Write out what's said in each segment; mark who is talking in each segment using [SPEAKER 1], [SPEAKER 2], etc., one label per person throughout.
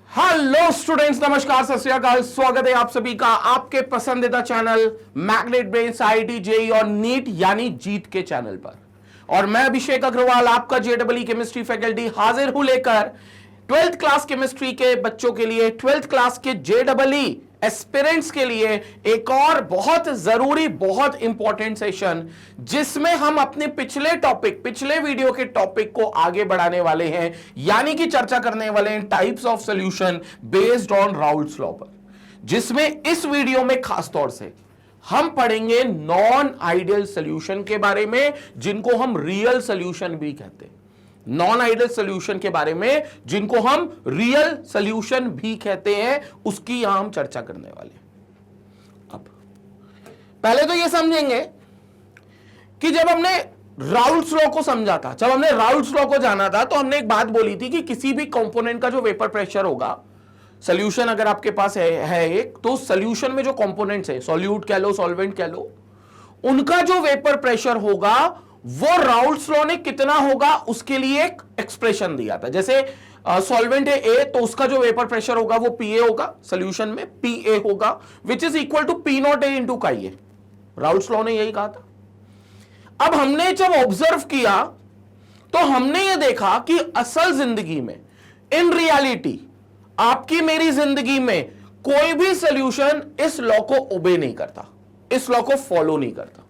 [SPEAKER 1] Hello students, नमस्कार, सत श्री अकाल। स्वागत है आप सभी का आपके पसंदीदा channel magnet brains IIT JEE और नीट यानी जीत के चैनल पर। और मैं अभिषेक अग्रवाल, आपका जेईई केमिस्ट्री फैकल्टी, हाजिर हूं लेकर 12th क्लास केमिस्ट्री के बच्चों के लिए, 12th क्लास के जेईई एस्पिरेंट्स के लिए एक और बहुत जरूरी, बहुत इंपॉर्टेंट सेशन, जिसमें हम अपने पिछले वीडियो के टॉपिक को आगे बढ़ाने वाले हैं, यानी कि चर्चा करने वाले हैं types of solution based on Raoult's law पर, जिसमें इस वीडियो में खास तौर से हम पढ़ेंगे नॉन आइडियल सॉल्यूशन के बारे में, जिनको हम रियल सॉल्यूशन भी कहते हैं। नॉन आइडियल सॉल्यूशन के बारे में, जिनको हम रियल सॉल्यूशन भी कहते हैं, उसकी यहां हम चर्चा करने वाले हैं। अब पहले तो यह समझेंगे कि जब हमने राउल्ट्स लॉ को समझा था, जब हमने राउल्ट्स लॉ को जाना था, तो हमने एक बात बोली थी कि किसी भी कंपोनेंट का जो वेपर प्रेशर होगा, सॉल्यूशन अगर आपके पास है एक, तो सॉल्यूशन में जो कंपोनेंट्स है, सॉल्यूट कह लो, सॉल्वेंट कह लो, उनका जो वेपर प्रेशर होगा वो राउल्ट्स लॉ ने कितना होगा उसके लिए एक एक्सप्रेशन दिया था। जैसे सॉल्वेंट है ए, तो उसका जो वेपर प्रेशर होगा वो पीए होगा, सॉल्यूशन में पीए होगा, which is equal to P naught A into का ए। राउल्ट्स लॉ ने यही कहा था। अब हमने जब ऑब्जर्व किया तो हमने ये देखा कि असल जिंदगी में, इन रियलिटी, आपकी मेरी जिंदगी में कोई भी सॉल्यूशन इस लॉ को ओबे नहीं करता, इस लॉ को फॉलो नहीं करता।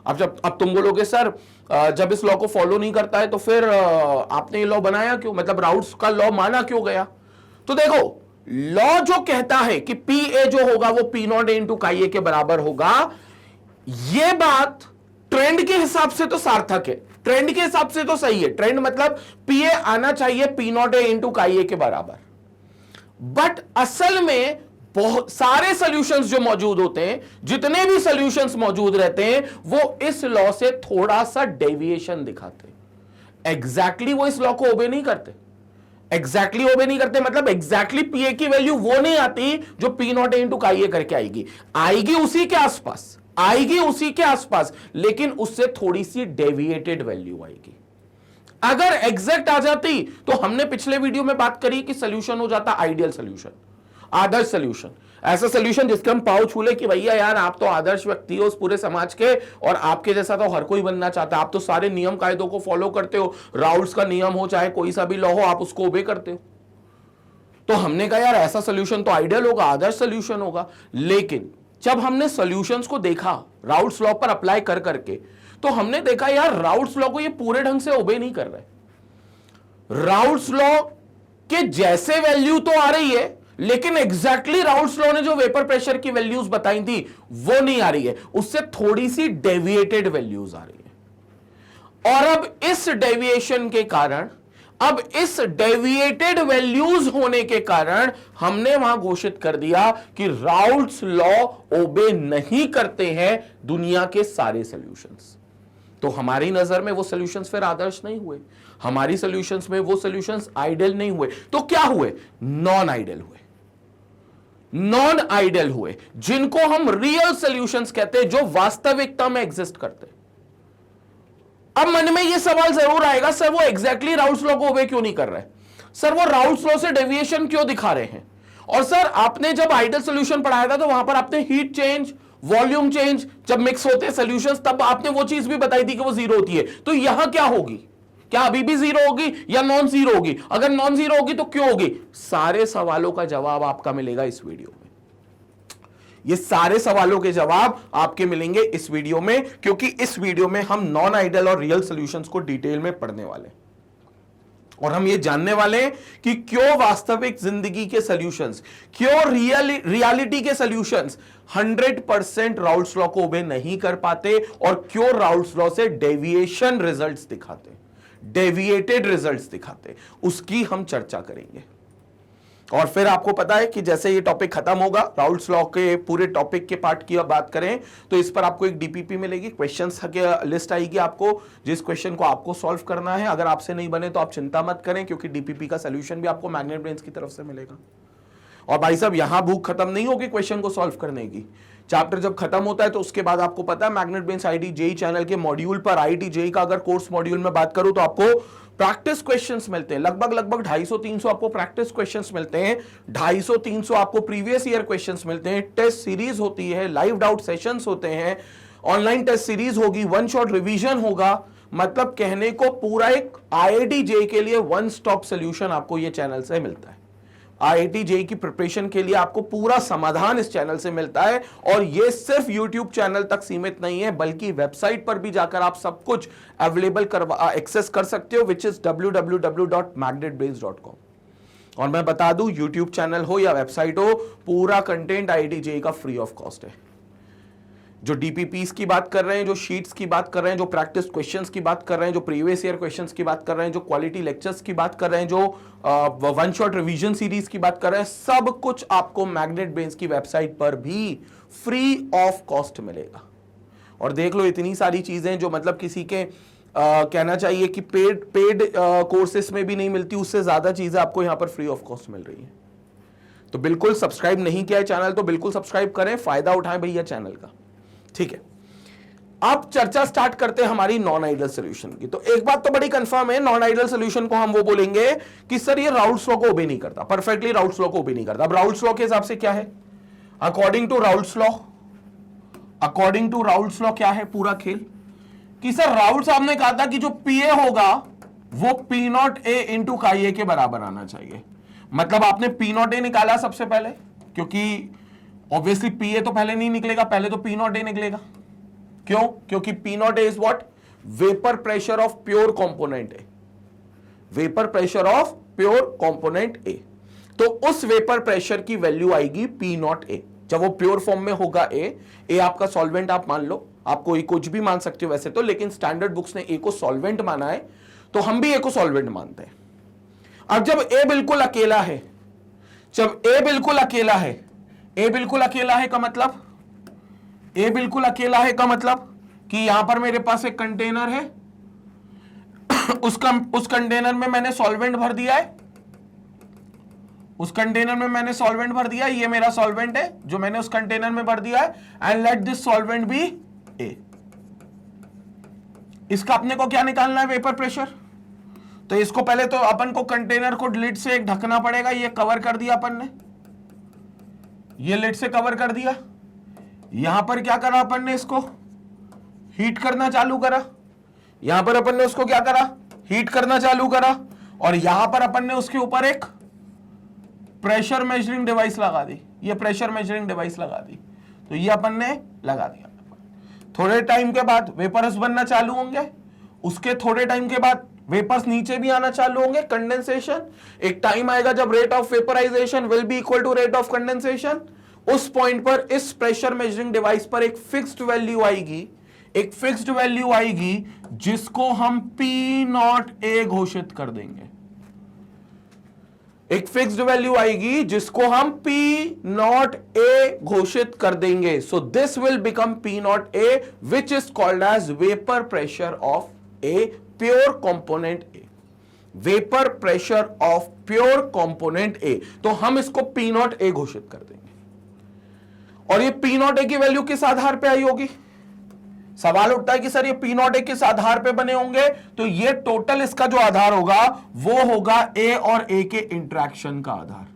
[SPEAKER 1] अब तुम बोलोगे सर, जब इस लॉ को फॉलो नहीं करता है तो फिर आपने ये लॉ बनाया क्यों, मतलब राउल्ट्स का लॉ माना क्यों गया? तो देखो, लॉ जो कहता है कि पी ए जो होगा वो P naught A into chi A के बराबर होगा, ये बात ट्रेंड के हिसाब से तो सार्थक है, ट्रेंड के हिसाब से तो सही है। ट्रेंड मतलब पी ए आना चाहिए P naught A into chi A के बराबर। बट असल में बहुत सारे सॉल्यूशंस जो मौजूद होते हैं, जितने भी सॉल्यूशंस मौजूद रहते हैं, वो इस लॉ से थोड़ा सा डेविएशन दिखाते हैं। एग्जैक्टली वो इस लॉ को ओबे नहीं करते, एग्जैक्टली ओबे नहीं करते, मतलब एग्जैक्टली पीए की वैल्यू वो नहीं आती जो P naught A into chi ए करके आएगी उसी के आसपास, आएगी उसी के आसपास, लेकिन उससे थोड़ी सी डेविएटेड वैल्यू आएगी। अगर एग्जैक्ट आ जाती तो हमने पिछले वीडियो में बात करी कि सॉल्यूशन हो जाता आइडियल सॉल्यूशन, आदर्श सॉल्यूशन, ऐसा सॉल्यूशन जिसके हम पाँव छूले कि भैया यार आप तो आदर्श व्यक्ति हो उस पूरे समाज के, और आपके जैसा तो हर कोई बनना चाहता है, आप तो सारे नियम कायदों को फॉलो करते हो, राउल्ट्स का नियम हो चाहे कोई सा भी लॉ हो, आप उसको ओबे करते हो। तो हमने कहा यार ऐसा सॉल्यूशन तो आइडियल होगा, आदर्श सॉल्यूशन होगा। लेकिन जब हमने सॉल्यूशंस को देखा राउल्ट्स लॉ पर अप्लाई कर करके, तो हमने देखा यार राउल्ट्स लॉ को ये पूरे ढंग से ओबे नहीं कर रहे। राउल्ट्स लॉ के जैसे वैल्यू तो आ रही है, लेकिन एग्जैक्टली राउल्ट्स लॉ ने जो वेपर प्रेशर की वैल्यूज बताई थी वो नहीं आ रही है, उससे थोड़ी सी डेविएटेड वैल्यूज आ रही है। और अब इस डेविएशन के कारण, अब इस डेविएटेड वैल्यूज होने के कारण हमने वहां घोषित कर दिया कि राउल्ट्स लॉ ओबे नहीं करते हैं दुनिया के सारे सॉल्यूशंस। तो हमारी नजर में वो सॉल्यूशंस फिर आदर्श नहीं हुए, हमारी सॉल्यूशंस में वो सॉल्यूशंस आइडियल नहीं हुए। तो क्या हुए? नॉन आइडियल हुए, नॉन आइडियल हुए, जिनको हम रियल सॉल्यूशंस कहते हैं, जो वास्तविकता में एग्जिस्ट करते हैं। अब मन में यह सवाल जरूर आएगा, सर वो एग्जैक्टली राउल्ट्स लॉ को ओबे क्यों नहीं कर रहे, सर वो राउल्ट्स लॉ से डेविएशन क्यों दिखा रहे हैं? और सर आपने जब आइडियल सॉल्यूशन पढ़ाया था तो वहां पर आपने हीट चेंज, वॉल्यूम चेंज, जब मिक्स होते हैं सॉल्यूशंस, तब आपने वो चीज भी बताई थी कि वो जीरो होती है। तो यहां क्या होगी? क्या अभी भी जीरो होगी या नॉन जीरो होगी? अगर नॉन जीरो होगी तो क्यों होगी? सारे सवालों का जवाब आपका मिलेगा इस वीडियो में। ये सारे सवालों के जवाब आपके मिलेंगे इस वीडियो में, क्योंकि इस वीडियो में हम नॉन आइडियल और रियल सॉल्यूशंस को डिटेल में पढ़ने वाले हैं। और हम ये जानने वाले हैं कि क्यों वास्तविक जिंदगी के सॉल्यूशंस, क्यों रियलिटी के सॉल्यूशंस 100% राउल्ट्स लॉ को ओबे नहीं कर पाते, और क्यों राउल्ट्स लॉ से डेविएशन रिजल्ट्स दिखाते, डेविएटेड रिजल्ट्स दिखाते, उसकी हम चर्चा करेंगे। और फिर आपको पता है कि जैसे ये टॉपिक खत्म होगा, राउल्ट्स लॉ के पूरे टॉपिक के पार्ट की बात करें तो इस पर आपको एक डीपीपी मिलेगी, क्वेश्चंस की लिस्ट आएगी आपको, जिस क्वेश्चन को आपको सॉल्व करना है। अगर आपसे नहीं बने तो आप चिंता मत करें, क्योंकि डीपीपी का सोल्यूशन भी आपको मैग्नेट ब्रेन्स की तरफ से मिलेगा। और भाई साहब, यहां भूख खत्म नहीं होगी क्वेश्चन को सॉल्व करने की। चैप्टर जब खत्म होता है तो उसके बाद आपको पता है magnet brains IIT JEE channel के मॉड्यूल पर, आईआईटी जेईई का अगर कोर्स मॉड्यूल में बात करूं तो आपको प्रैक्टिस क्वेश्चंस मिलते हैं, लगभग 250-300 आपको प्रैक्टिस क्वेश्चंस मिलते हैं, 250-300 आपको प्रीवियस ईयर क्वेश्चंस मिलते हैं, टेस्ट सीरीज होती है, लाइव डाउट सेशंस होते हैं, ऑनलाइन टेस्ट सीरीज होगी, वन शॉट रिवीजन होगा। मतलब कहने को पूरा एक आईआईटी जेईई के लिए वन स्टॉप सॉल्यूशन आपको ये चैनल से मिलता है। आईआईटी जेईई की प्रिपरेशन के लिए आपको पूरा समाधान इस चैनल से मिलता है। और ये सिर्फ यूट्यूब चैनल तक सीमित नहीं है, बल्कि वेबसाइट पर भी जाकर आप सब कुछ अवेलेबल एक्सेस कर सकते हो, विच इज www.magnetbrains.com। और मैं बता दूं, यूट्यूब चैनल हो या वेबसाइट हो, पूरा कंटेंट आईआईटी जेईई का फ्री ऑफ कॉस्ट है। जो डीपीपीस की बात कर रहे हैं, जो शीट्स की बात कर रहे हैं, जो प्रैक्टिस क्वेश्चंस की बात कर रहे हैं, जो प्रीवियस ईयर क्वेश्चंस की बात कर रहे हैं, जो क्वालिटी लेक्चर्स की बात कर रहे हैं, जो वन शॉट रिवीजन सीरीज की बात कर रहे हैं, सब कुछ आपको मैग्नेट ब्रेन्स की वेबसाइट पर भी फ्री ऑफ कॉस्ट मिलेगा। और देख लो, इतनी सारी चीजें जो मतलब किसी के कहना चाहिए कि पेड कोर्सेस में भी नहीं मिलती, उससे ज्यादा चीजें आपको यहां पर फ्री ऑफ कॉस्ट मिल रही है। तो बिल्कुल सब्सक्राइब नहीं किया है चैनल तो बिल्कुल सब्सक्राइब करें, फायदा उठाएं भैया चैनल का। ठीक है, अब चर्चा स्टार्ट करते हैं हमारी नॉन आइडियल सॉल्यूशन की। तो एक बात तो बड़ी कंफर्म है, नॉन आइडियल सॉल्यूशन को हम वो बोलेंगे कि सर ये राउल्ट्स लॉ को ओबे नहीं करता, परफेक्टली राउल्ट्स लॉ को ओबे नहीं करता। अब राउल्ट्स लॉ के हिसाब से क्या है, अकॉर्डिंग टू राउल्ट्स लॉ क्या है पूरा खेल, कि सर राउल्ट्स साहब ने कहा था कि जो पीए होगा वो P naught A into chi A के बराबर आना चाहिए। मतलब आपने पी नॉट ए निकाला सबसे पहले, क्योंकि ऑब्वियसली पीए तो पहले नहीं निकलेगा, पहले तो पी नॉट ए निकलेगा। क्यों? क्योंकि P naught A is what, vapour pressure of pure component A, vapour pressure of pure component A. तो उस वेपर प्रेशर की वैल्यू आएगी पी नॉट ए, जब वो प्योर फॉर्म में होगा। ए आपका सॉल्वेंट आप मान लो, आप कोई कुछ भी मान सकते हो वैसे तो, लेकिन स्टैंडर्ड बुक्स ने ए को सॉल्वेंट माना है, तो हम भी ए को सॉल्वेंट मानते हैं। अब जब ए बिल्कुल अकेला है, जब ए बिल्कुल अकेला है, ए बिल्कुल अकेला है का मतलब, ए बिल्कुल अकेला है का मतलब कि यहां पर मेरे पास एक कंटेनर है, उस कंटेनर में मैंने सॉल्वेंट भर दिया है, उस कंटेनर में मैंने सॉल्वेंट भर दिया, ये मेरा सॉल्वेंट है जो मैंने उस कंटेनर में भर दिया है, and let this solvent be A. इसका अपने को क्या निकालना है, वेपर प्रेशर। तो इसको पहले तो अपन को कंटेनर को लिड से एक ढकना पड़ेगा, ये कवर कर दिया अपन ने, ये लिड से कवर कर दिया। यहां पर क्या करा अपन ने, इसको हीट करना चालू करा, यहां पर अपन ने उसको क्या करा, हीट करना चालू करा, और यहां पर अपन ने उसके ऊपर एक प्रेशर मेजरिंग डिवाइस लगा दी, ये प्रेशर मेजरिंग डिवाइस लगा दी। तो ये अपन ने लगा दिया। थोड़े टाइम के बाद वेपर्स बनना चालू होंगे, उसके थोड़े टाइम के बाद वेपर्स नीचे भी आना चालू होंगे, कंडेंसेशन। एक टाइम आएगा जब rate of vaporisation will be equal to rate of condensation. उस पॉइंट पर इस प्रेशर मेजरिंग डिवाइस पर एक फिक्स्ड वैल्यू आएगी, एक फिक्स्ड वैल्यू आएगी जिसको हम पी नॉट ए घोषित कर देंगे, एक फिक्स्ड वैल्यू आएगी जिसको हम पी नॉट ए घोषित कर देंगे। So this will become P naught A which is called as vapour pressure of a pure component A, vapour pressure of pure component A. तो हम इसको पी नॉट ए घोषित कर देंगे। और ये पी नॉट ए की वैल्यू किस आधार पे आई होगी, सवाल उठता है कि सर ये पी नॉट ए किस आधार पे बने होंगे। तो ये टोटल इसका जो आधार होगा वो होगा ए और ए के इंटरेक्शन का आधार।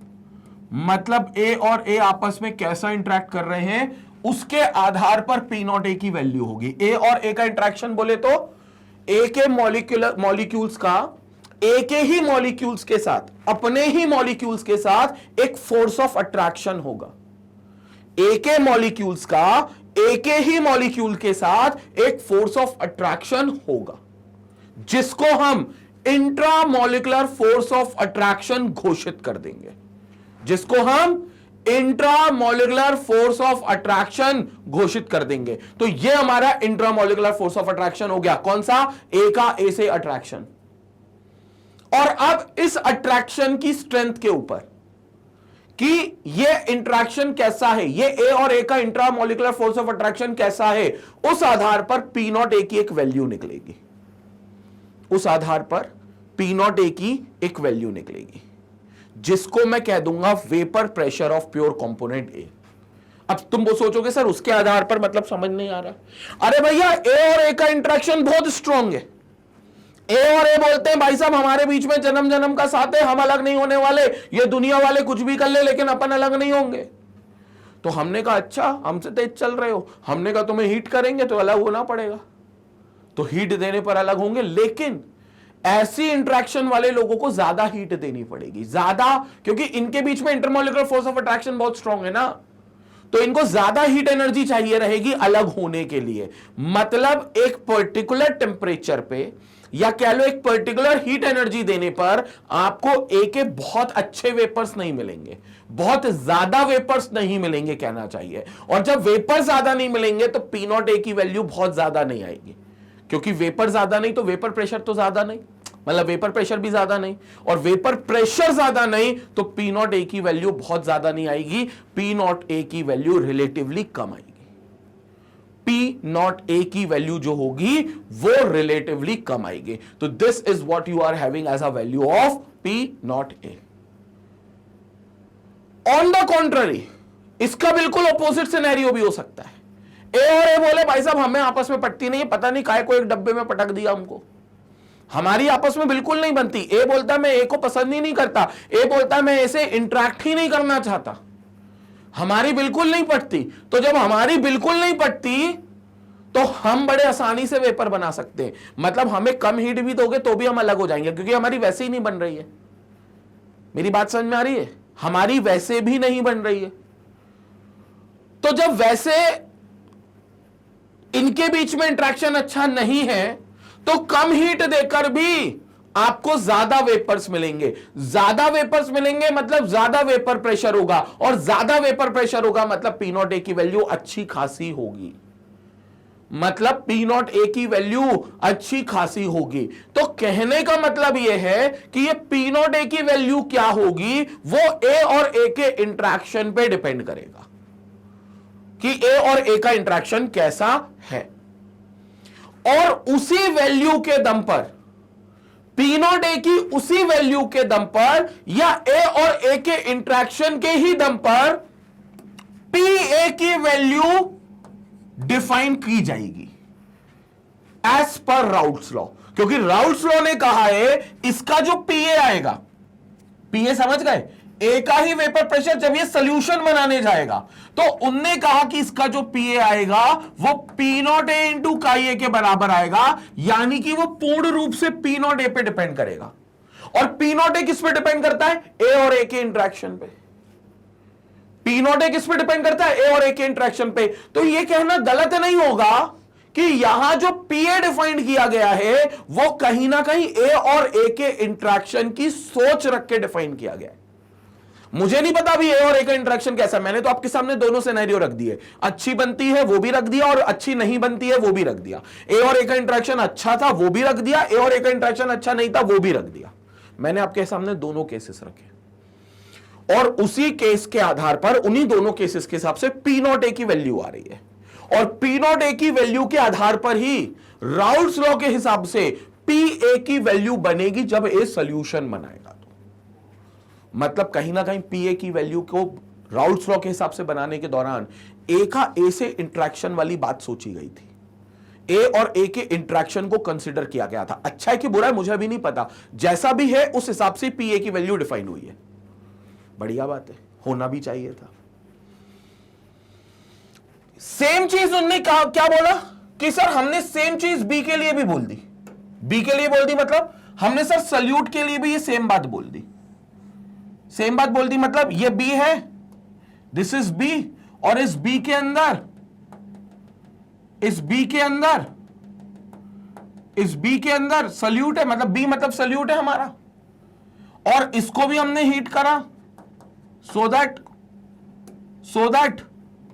[SPEAKER 1] मतलब ए और ए आपस में कैसा इंटरेक्ट कर रहे हैं उसके आधार पर पी नॉट ए की वैल्यू होगी। ए और ए का इंटरेक्शन बोले तो ए के मॉलिक्यूल्स का ए के ही मॉलिक्यूल्स के साथ, अपने ही मॉलिक्यूल्स के साथ एक फोर्स ऑफ अट्रैक्शन होगा। ए के मॉलिक्यूल्स का ए के ही मॉलिक्यूल के साथ एक फोर्स ऑफ अट्रैक्शन होगा जिसको हम इंट्रामॉलिक्यूलर फोर्स ऑफ अट्रैक्शन घोषित कर देंगे, जिसको हम इंट्रामॉलिक्यूलर फोर्स ऑफ अट्रैक्शन घोषित कर देंगे। तो यह हमारा इंट्रामॉलिक्यूलर फोर्स ऑफ अट्रैक्शन हो गया। कौन सा? ए का ए से अट्रैक्शन। और अब इस अट्रैक्शन की स्ट्रेंथ के ऊपर कि ये इंट्रैक्शन कैसा है, ये ए और ए का इंट्रामॉलिक्यूलर फोर्स ऑफ अट्रैक्शन कैसा है, उस आधार पर पी नॉट ए की एक वैल्यू निकलेगी। उस आधार पर पी नॉट ए की एक वैल्यू निकलेगी जिसको मैं कह दूंगा vapour pressure of pure component ए। अब तुम वो सोचोगे सर उसके आधार पर, मतलब समझ नहीं आ रहा। अरे भैया ए और ए का इंट्रैक्शन बहुत स्ट्रांग है, ए और ए बोलते हैं भाई साहब हमारे बीच में जन्म जन्म का साथ है, हम अलग नहीं होने वाले, ये दुनिया वाले कुछ भी कर ले लेकिन अपन अलग नहीं होंगे। तो हमने कहा अच्छा हमसे तेज चल रहे हो, हमने कहा तुम्हें हीट करेंगे तो अलग होना पड़ेगा, तो हीट देने पर अलग होंगे, लेकिन ऐसी इंटरेक्शन वाले लोगों को ज्यादा हीट देनी पड़ेगी, ज्यादा, क्योंकि इनके बीच में इंटरमोलिकुलर फोर्स ऑफ अट्रैक्शन बहुत स्ट्रांग है ना, तो इनको ज्यादा हीट एनर्जी चाहिए रहेगी अलग होने के लिए। मतलब एक पर्टिकुलर टेम्परेचर पे या कह लो एक पर्टिकुलर हीट एनर्जी देने पर आपको ए के बहुत अच्छे वेपर्स नहीं मिलेंगे, बहुत ज्यादा वेपर्स नहीं मिलेंगे कहना चाहिए। और जब वेपर ज्यादा नहीं मिलेंगे तो पी नॉट ए की वैल्यू बहुत ज्यादा नहीं आएगी, क्योंकि वेपर ज्यादा नहीं तो वेपर प्रेशर तो ज्यादा नहीं, मतलब वेपर प्रेशर भी ज्यादा नहीं, और वेपर प्रेशर ज्यादा नहीं तो पी नॉट ए की वैल्यू बहुत ज्यादा नहीं आएगी, पी नॉट ए की वैल्यू रिलेटिवली कम आएगी। पी नॉट ए की वैल्यू जो होगी वो रिलेटिवली कम आएगी। तो this is what you are having as a value of P naught A. On the contrary इसका बिल्कुल ऑपोजिट सिनेरियो भी हो सकता है। ए और ए बोले भाई साहब हमें आपस में पटती नहीं, पता नहीं काहे को एक डब्बे में पटक दिया हमको, हमारी आपस में बिल्कुल नहीं बनती। ए बोलता मैं ए को पसंद ही नहीं करता, ए बोलता मैं ऐसे इंटरेक्ट ही नहीं करना चाहता, हमारी बिल्कुल नहीं पटती। तो जब हमारी बिल्कुल नहीं पटती तो हम बड़े आसानी से वेपर बना सकते हैं, मतलब हमें कम हीट भी दोगे तो भी हम अलग हो जाएंगे, क्योंकि हमारी वैसे ही नहीं बन रही है। मेरी बात समझ में आ रही है? हमारी वैसे भी नहीं बन रही है। तो जब वैसे इनके बीच में इंटरेक्शन अच्छा नहीं है तो कम हीट देकर भी आपको ज्यादा वेपर्स मिलेंगे, ज्यादा वेपर्स मिलेंगे मतलब ज्यादा वेपर प्रेशर होगा, और ज्यादा वेपर प्रेशर होगा मतलब पी नॉट ए की वैल्यू अच्छी खासी होगी, मतलब पी नॉट ए की वैल्यू अच्छी खासी होगी। तो कहने का मतलब यह है कि ये पी नॉट ए की वैल्यू क्या होगी वो ए और ए के इंटरेक्शन पे डिपेंड करेगा कि ए और ए का इंटरेक्शन कैसा है, और उसी वैल्यू के दम पर पी नॉट ए की उसी वैल्यू के दम पर या ए और ए के इंटरेक्शन के ही दम पर पी ए की वैल्यू डिफाइन की जाएगी एज पर राउल्ट्स लॉ, क्योंकि राउल्ट्स लॉ ने कहा है इसका जो पी ए आएगा, पी ए समझ गए, ए का ही वेपर प्रेशर जब ये सोल्यूशन बनाने जाएगा तो उनने कहा कि इसका जो पी ए आएगा वो P naught A into chi A के बराबर आएगा, यानी कि वो पूर्ण रूप से पी नॉट ए पे डिपेंड करेगा। और पी नॉट ए किस पे डिपेंड करता है? ए और ए के इंटरेक्शन पे। पी नॉट ए किस पे डिपेंड करता है? ए और ए के इंटरेक्शन पे। तो ये कहना गलत नहीं होगा कि यहां जो पी ए डिफाइंड किया गया है वो कहीं ना कहीं ए और ए के इंटरेक्शन की सोच रख के डिफाइन किया गया है। मुझे नहीं पता अभी ए और ए का इंटरेक्शन कैसा, मैंने तो आपके सामने दोनों सिनेरियो रख दिए, अच्छी बनती है वो भी रख दिया और अच्छी नहीं बनती है वो भी रख दिया। ए और ए का इंटरेक्शन अच्छा था वो भी रख दिया, ए और ए का इंटरेक्शन अच्छा नहीं था वो भी रख दिया। मैंने आपके सामने दोनों केसेस रखे और उसी केस के आधार पर उन्हीं दोनों केसेस के हिसाब से पी नॉट ए की वैल्यू आ रही है, और पी नॉट ए की वैल्यू के आधार पर ही राउल्ट्स लॉ के हिसाब से पी ए की वैल्यू बनेगी जब ए सोल्यूशन बनाएगा। मतलब कहीं ना कहीं पी ए की वैल्यू को राउल्ट्स लॉ के हिसाब से बनाने के दौरान ए का ए से इंटरेक्शन वाली बात सोची गई थी, ए और ए के इंटरेक्शन को कंसीडर किया गया था। अच्छा है कि बुरा है मुझे अभी नहीं पता, जैसा भी है उस हिसाब से पी ए की वैल्यू डिफाइन हुई है, बढ़िया बात है, होना भी चाहिए था। सेम चीज उन्होंने कहा, क्या बोला कि सर हमने सेम चीज बी के लिए भी बोल दी, बी के लिए बोल दी मतलब हमने सर सल्यूट के लिए भी ये सेम बात बोल दी, सेम बात बोल दी। मतलब ये बी है, दिस इज बी, और इस बी के अंदर, इस बी के अंदर, इस बी के अंदर सल्यूट है, मतलब बी मतलब सल्यूट है हमारा, और इसको भी हमने हीट करा सो दैट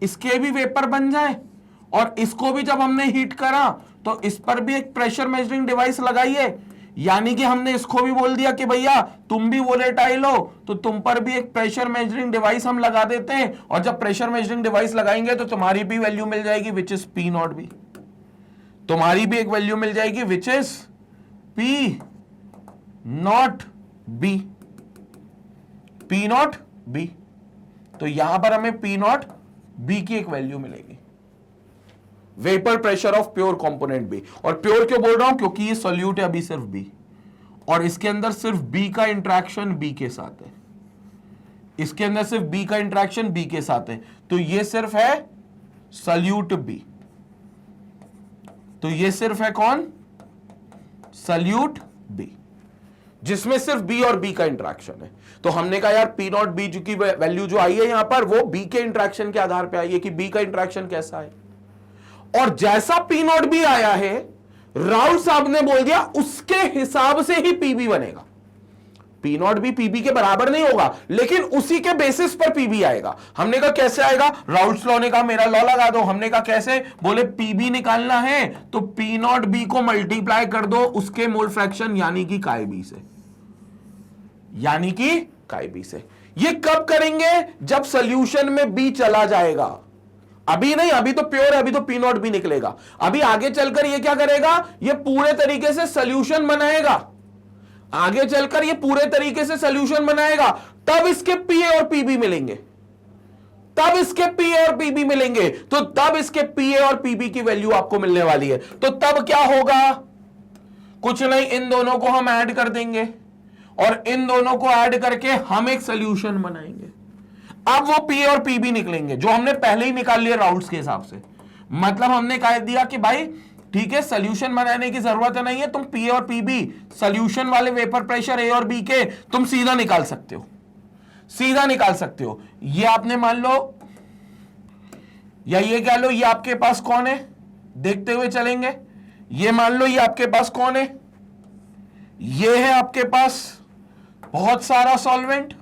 [SPEAKER 1] इसके भी वेपर बन जाए, और इसको भी जब हमने हीट करा तो इस पर भी एक प्रेशर मेजरिंग डिवाइस लगाई है, यानी कि हमने इसको भी बोल दिया कि भैया तुम भी वोलेटाइल हो तो तुम पर भी एक प्रेशर मेजरिंग डिवाइस हम लगा देते हैं, और जब प्रेशर मेजरिंग डिवाइस लगाएंगे तो तुम्हारी भी वैल्यू मिल जाएगी which is P naught B, तुम्हारी भी एक वैल्यू मिल जाएगी which is P naught B, P naught B. तो यहां पर हमें पी नॉट बी की एक वैल्यू मिलेगी। Vapour pressure of pure component B. और प्योर क्यों बोल रहा हूं, क्योंकि ये सॉल्यूट है अभी सिर्फ बी, और इसके अंदर सिर्फ बी का इंटरेक्शन बी के साथ है, इसके अंदर सिर्फ बी का इंटरेक्शन बी के साथ है, तो ये सिर्फ है सॉल्यूट बी। तो ये सिर्फ है कौन, सॉल्यूट बी, जिसमें सिर्फ बी और बी का इंटरेक्शन है। तो हमने कहा यार पी नॉट बी की वैल्यू जो आई है यहां पर वो बी के इंटरेक्शन के आधार पे आई है कि बी का इंटरेक्शन कैसा है। और जैसा पी नॉट बी आया है, राउल साहब ने बोल दिया उसके हिसाब से ही पीबी बनेगा। पी नॉट बी पीबी के बराबर नहीं होगा, लेकिन उसी के बेसिस पर पीबी आएगा। हमने कहा कैसे आएगा, राउल्स लॉ ने कहा मेरा लॉ लगा दो। हमने कहा कैसे, बोले पीबी निकालना है तो पी नॉट बी को मल्टीप्लाई कर दो उसके मोल फ्रैक्शन यानी कि काय बी से, यानी कि काय बी से। ये कब करेंगे, जब सॉल्यूशन में बी चला जाएगा। अभी नहीं, अभी तो प्योर है, अभी तो पी नॉट बी निकलेगा। अभी आगे चलकर ये क्या करेगा, ये पूरे तरीके से सॉल्यूशन बनाएगा, आगे चलकर ये पूरे तरीके से सॉल्यूशन बनाएगा, तब इसके पीए और पीबी मिलेंगे, तब इसके पीए और पीबी मिलेंगे। तो तब इसके पीए और पीबी की वैल्यू आपको मिलने वाली है। तो तब क्या होगा, कुछ नहीं, इन दोनों को हम ऐड कर देंगे और इन दोनों को ऐड करके हम एक सॉल्यूशन बनाएंगे। अब वो पी और पीबी निकलेंगे जो हमने पहले ही निकाल लिया राउल्स के हिसाब से। मतलब हमने कह दिया कि भाई ठीक है, सॉल्यूशन बनाने की जरूरत नहीं है, तुम पी और पीबी सॉल्यूशन वाले वेपर प्रेशर ए और बी के तुम सीधा निकाल सकते हो, सीधा निकाल सकते हो। ये आपने मान लो, या ये कह लो, ये आपके पास कौन है, देखते हुए चलेंगे। ये मान लो ये आपके पास कौन है, ये है आपके पास बहुत सारा सॉल्वेंट,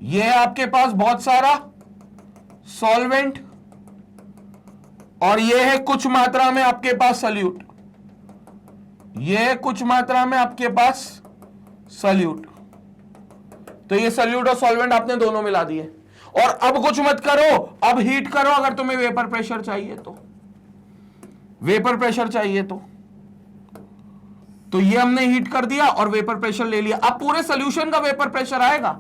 [SPEAKER 1] ये है आपके पास बहुत सारा सॉल्वेंट, और ये है कुछ मात्रा में आपके पास सॉल्यूट, ये है कुछ मात्रा में आपके पास सॉल्यूट। तो ये सॉल्यूट और सॉल्वेंट आपने दोनों मिला दिए। और अब कुछ मत करो, अब हीट करो अगर तुम्हें वेपर प्रेशर चाहिए तो, वेपर प्रेशर चाहिए तो ये हमने हीट कर दिया और वेपर प्रेशर ले लिया। अब पूरे सॉल्यूशन का वेपर प्रेशर आएगा।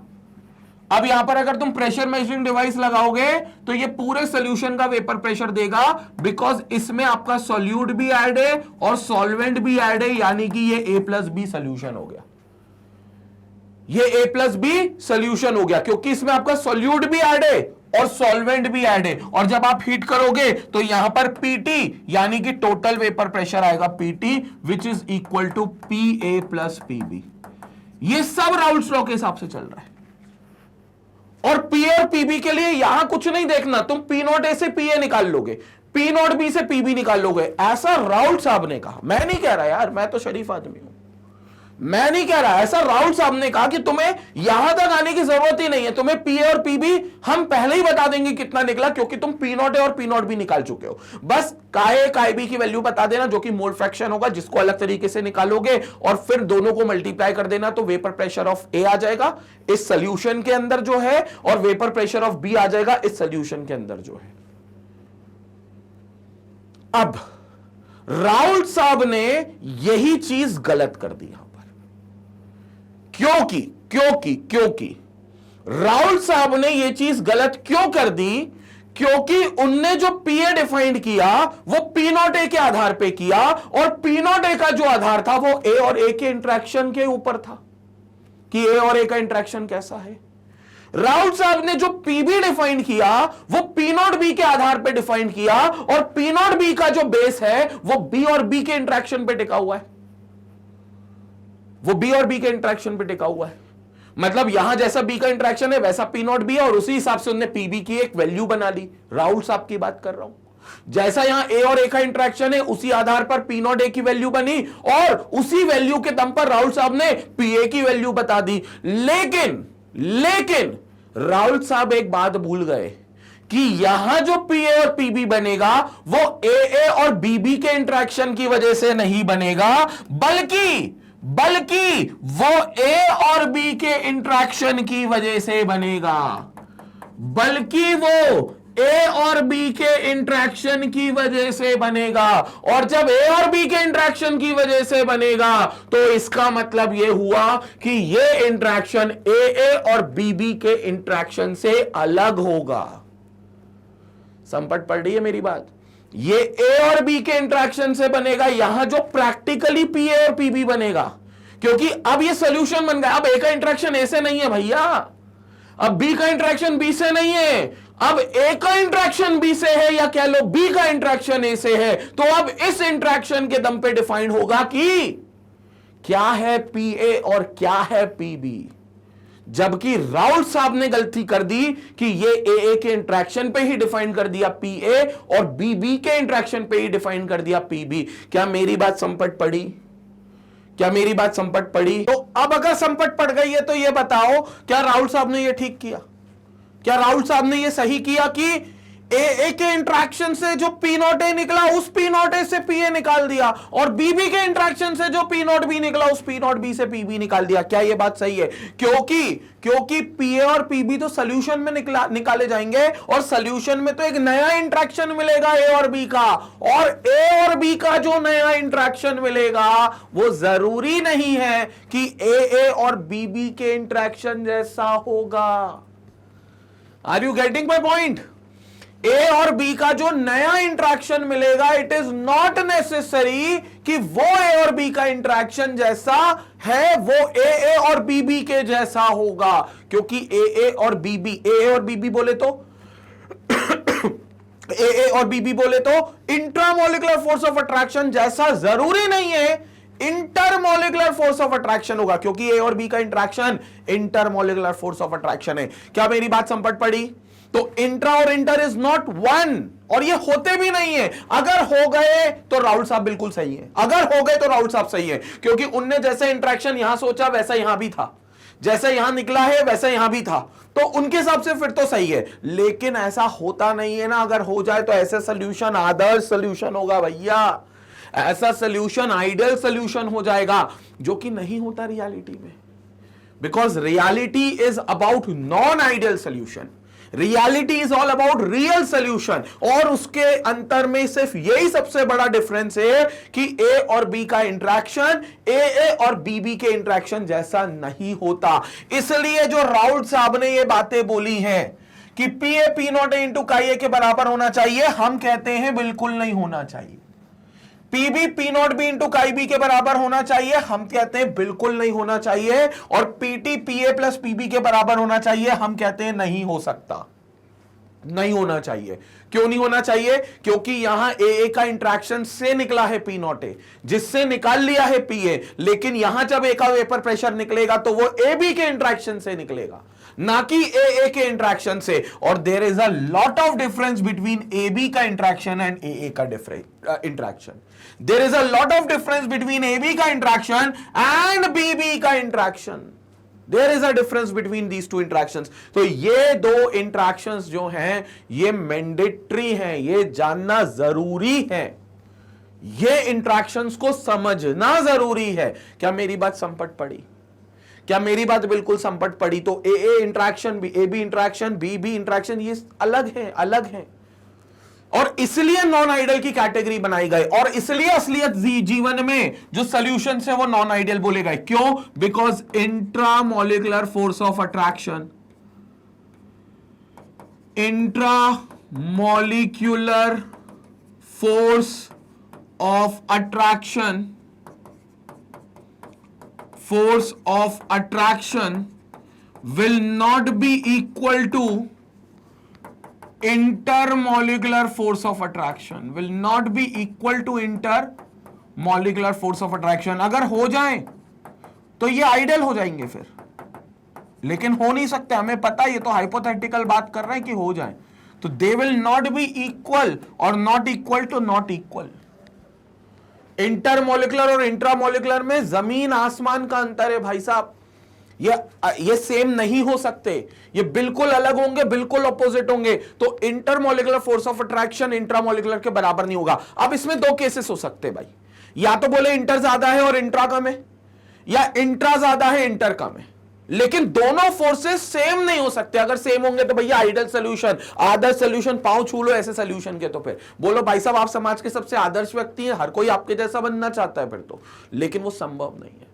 [SPEAKER 1] अब यहां पर अगर तुम प्रेशर मेजरिंग डिवाइस लगाओगे तो ये पूरे सॉल्यूशन का वेपर प्रेशर देगा, बिकॉज इसमें आपका सॉल्यूट भी ऐड है और सॉल्वेंट भी ऐड है, यानी कि ये ए प्लस बी सॉल्यूशन हो गया, ये ए प्लस बी सॉल्यूशन हो गया, क्योंकि इसमें आपका सॉल्यूट भी ऐड है और सॉल्वेंट भी ऐड है। और जब आप हीट करोगे तो यहां पर पीटी यानी कि टोटल वेपर प्रेशर आएगा PT, which is equal to P A plus PB. ये सब राउल्स लॉ के हिसाब से चल रहा है। और पी और पीबी के लिए यहां कुछ नहीं देखना, तुम पी नॉट ए से पी ए निकाल लोगे, पी नॉट बी से पीबी निकाल लोगे। ऐसा राउल साहब ने कहा, मैं नहीं कह रहा यार, मैं तो शरीफ आदमी हूं, मैं नहीं कह रहा, ऐसा राउल साहब ने कहा कि तुम्हें यहां तक आने की जरूरत ही नहीं है, तुम्हें पी और पीबी हम पहले ही बता देंगे कितना निकला, क्योंकि तुम पी नॉट ए और पी नॉट बी निकाल चुके हो। बस काय बी की वैल्यू बता देना जो कि मोल फ्रैक्शन होगा, जिसको अलग तरीके से निकालोगे और फिर दोनों को मल्टीप्लाई कर देना, तो वेपर प्रेशर ऑफ ए आ जाएगा इस सोल्यूशन के अंदर जो है, और वेपर प्रेशर ऑफ बी आ जाएगा इस सोल्यूशन के अंदर जो है। अब राउल साहब ने यही चीज गलत कर दी यहां पर, क्योंकि राउल साहब ने यह चीज गलत क्यों कर दी, क्योंकि उनने जो पीए डिफाइंड किया वो पी नॉट ए के आधार पे किया, और पी नॉट ए का जो आधार था वो ए और ए के इंटरेक्शन के ऊपर था कि ए और ए का इंटरेक्शन कैसा है। राउल साहब ने जो पीबी डिफाइन किया वो पी नॉट बी के आधार पे डिफाइन किया, और पी नॉट बी का जो बेस है वो बी और बी के इंटरेक्शन पे टिका हुआ है, वो बी और बी के इंटरेक्शन पे टिका हुआ है। मतलब यहां जैसा बी का इंटरेक्शन है वैसा पी नॉट बी है, और उसी हिसाब से उन्होंने पीबी की एक वैल्यू बना ली। राउल साहब की बात कर रहा हूं, जैसा यहां ए और ए का इंटरेक्शन है उसी आधार पर पी नॉट ए की वैल्यू बनी, और उसी वैल्यू के दम पर राउल साहब ने पी ए की वैल्यू बता दी। लेकिन राउल साहब एक बात भूल गए कि यहां जो पी ए और पीबी बनेगा वो ए और बीबी के इंटरेक्शन की वजह से नहीं बनेगा, बल्कि वो ए और बी के इंटरेक्शन की वजह से बनेगा, बल्कि वो ए और बी के इंटरेक्शन की वजह से बनेगा। और जब ए और बी के इंटरेक्शन की वजह से बनेगा तो इसका मतलब यह हुआ कि ये इंटरेक्शन ए और बी के इंटरेक्शन से अलग होगा। संपट पड़ रही है मेरी बात? ये ए और बी के इंटरेक्शन से बनेगा, यहां जो प्रैक्टिकली पी ए और पीबी बनेगा, क्योंकि अब ये सोल्यूशन बन गया। अब ए का इंटरेक्शन ए से नहीं है भैया, अब बी का इंटरेक्शन बी से नहीं है, अब ए का इंटरेक्शन बी से है, या कह लो बी का इंटरेक्शन ए से है। तो अब इस इंटरेक्शन के दम पे डिफाइन होगा कि क्या है पी ए और क्या है पी बी। जबकि राउल साहब ने गलती कर दी कि ये ए के इंटरेक्शन पे ही डिफाइन कर दिया पी ए और बी बी के इंटरेक्शन पे ही डिफाइन कर दिया पी बी। क्या मेरी बात संपट पड़ी? क्या मेरी बात संपट पड़ी? तो अब अगर संपट पड़ गई है तो ये बताओ, क्या राहुल साहब ने ये ठीक किया? क्या राहुल साहब ने ये सही किया कि ए के इंटरेक्शन से जो पी नॉट ए निकला उस पी नॉट ए से पी ए निकाल दिया, और बी बी के इंटरेक्शन से जो पी नॉट बी निकला उस पी नॉट बी से पी बी निकाल दिया? क्या ये बात सही है? क्योंकि पी ए और पी बी तो सोल्यूशन में निकाले जाएंगे, और सोल्यूशन में तो एक नया इंटरेक्शन मिलेगा ए और बी का, और ए और बी का जो नया इंटरेक्शन मिलेगा वो जरूरी नहीं है कि ए और बी बी के इंटरेक्शन जैसा होगा। Are you getting my point? A और बी का जो नया इंटरेक्शन मिलेगा, इट इज नॉट नेसेसरी कि वो ए और बी का इंटरेक्शन जैसा है वो ए और बी बी के जैसा होगा, क्योंकि ए और बी बी, ए और बी बी बोले तो ए और बी बी बोले तो इंट्रामोलिकुलर फोर्स ऑफ अट्रैक्शन जैसा जरूरी नहीं है, इंटरमोलिकुलर फोर्स ऑफ अट्रैक्शन होगा, क्योंकि ए और बी का interaction intermolecular force of attraction है। क्या मेरी बात समझ पड़ी? तो इंट्रा और इंटर इज नॉट वन, और ये होते भी नहीं है। अगर हो गए तो राहुल साहब बिल्कुल सही है, अगर हो गए तो राहुल साहब सही है, क्योंकि उनने जैसे इंटरेक्शन यहां सोचा वैसा यहां भी था, जैसे यहां निकला है वैसा यहां भी था, तो उनके हिसाब से फिर तो सही है। लेकिन ऐसा होता नहीं है ना, अगर हो जाए तो ऐसे सोल्यूशन आदर्श सोल्यूशन होगा भैया, ऐसा सोल्यूशन आइडियल सोल्यूशन हो जाएगा, जो कि नहीं होता रियलिटी में, because reality is about non ideal solution, reality is all about real solution. और उसके अंतर में सिर्फ यही सबसे बड़ा डिफरेंस है कि ए और बी का इंटरेक्शन ए और बी बी के इंटरेक्शन जैसा नहीं होता। इसलिए जो राउल साहब ने ये बातें बोली हैं कि P A P naught A into chi A के बराबर होना चाहिए, हम कहते हैं बिल्कुल नहीं होना चाहिए। P B P naught B into chi B के बराबर होना चाहिए, हम कहते हैं बिल्कुल नहीं होना चाहिए। और P T P A plus P B के बराबर होना चाहिए, हम कहते हैं नहीं हो सकता, नहीं होना चाहिए। क्यों नहीं होना चाहिए? क्योंकि यहां ए का इंटरेक्शन से निकला है पी नॉट ए, जिससे निकाल लिया है पी ए, लेकिन यहां जब ए का वेपर प्रेशर निकलेगा तो वो ए बी के इंटरेक्शन से निकलेगा, ना कि ए के इंटरेक्शन से। और there is a lot of difference between A B का इंटरेक्शन एंड ए का interaction. There is a lot of difference between A B का इंटरेक्शन एंड बी बी का interaction. There is a difference between these two interactions. तो ये दो interactions जो हैं ये मैंडेटरी हैं, ये जानना जरूरी है, ये इंटरेक्शंस को समझना जरूरी है। क्या मेरी बात संपट पड़ी? क्या मेरी बात बिल्कुल संपट पड़ी? तो A interaction B, A B interaction, B B interaction, ये अलग है, अलग है। और इसलिए नॉन आइडियल की कैटेगरी बनाई गई, और इसलिए असलियत जीवन में जो सॉल्यूशन है वो नॉन आइडियल बोले गए। क्यों? Because intramolecular force of attraction, intramolecular force of attraction, force of attraction will not be equal to intermolecular force of attraction, will not be equal to intermolecular force of attraction। अगर हो जाए तो ये ideal हो जाएंगे फिर, लेकिन हो नहीं सकते, हमें पता, ये तो हाइपोथेटिकल बात कर रहे हैं कि हो जाए, तो they will not be equal और not equal to not equal. Intermolecular और इंट्रामोलिकुलर में जमीन आसमान का अंतर है भाई साहब, ये सेम नहीं हो सकते, ये बिल्कुल अलग होंगे, बिल्कुल ऑपोजिट होंगे। तो intermolecular force of attraction intramolecular के बराबर नहीं होगा। अब इसमें दो केसेस हो सकते हैं भाई, या तो बोले इंटर ज्यादा है और इंट्रा कम है, या इंट्रा ज्यादा है इंटर कम है, लेकिन दोनों फोर्सेस सेम नहीं हो सकते। अगर सेम होंगे तो भैया आइडियल सोल्यूशन, आदर्श सोल्यूशन, पांव छू लो ऐसे सोल्यूशन के, तो फिर बोलो भाई साहब आप समाज के सबसे आदर्श व्यक्ति हैं, हर कोई आपके जैसा बनना चाहता है फिर तो, लेकिन वो संभव नहीं है।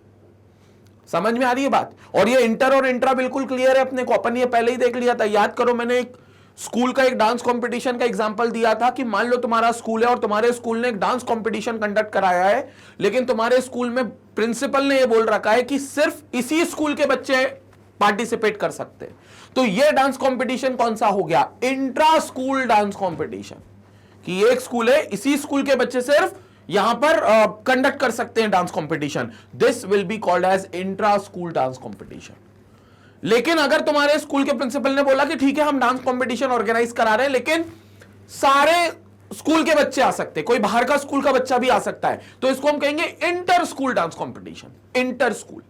[SPEAKER 1] समझ में आ रही है बात? और ये इंटर और इंट्रा बिल्कुल क्लियर है अपने को, अपन ये पहले ही देख लिया था, याद करो मैंने एक स्कूल का एक डांस कंपटीशन का एग्जांपल दिया था कि मान लो तुम्हारा स्कूल है और तुम्हारे स्कूल ने एक डांस कंपटीशन कंडक्ट कराया है, लेकिन तुम्हारे स्कूल में प्रिंसिपल ने यह बोल रखा है कि सिर्फ इसी स्कूल के बच्चे पार्टिसिपेट कर सकते हैं। तो यह डांस कंपटीशन कौन सा हो गया? इंट्रा स्कूल डांस कंपटीशन, कि एक स्कूल है, इसी स्कूल के बच्चे सिर्फ यहां पर कंडक्ट कर सकते हैं dance competition. This will be called as intra school dance competition. लेकिन अगर तुम्हारे स्कूल के प्रिंसिपल ने बोला कि ठीक है हम डांस कंपटीशन ऑर्गेनाइज करा रहे हैं, लेकिन सारे स्कूल के बच्चे आ सकते हैं, कोई बाहर का स्कूल का बच्चा भी आ सकता है, तो इसको हम कहेंगे inter school dance competition. Inter school,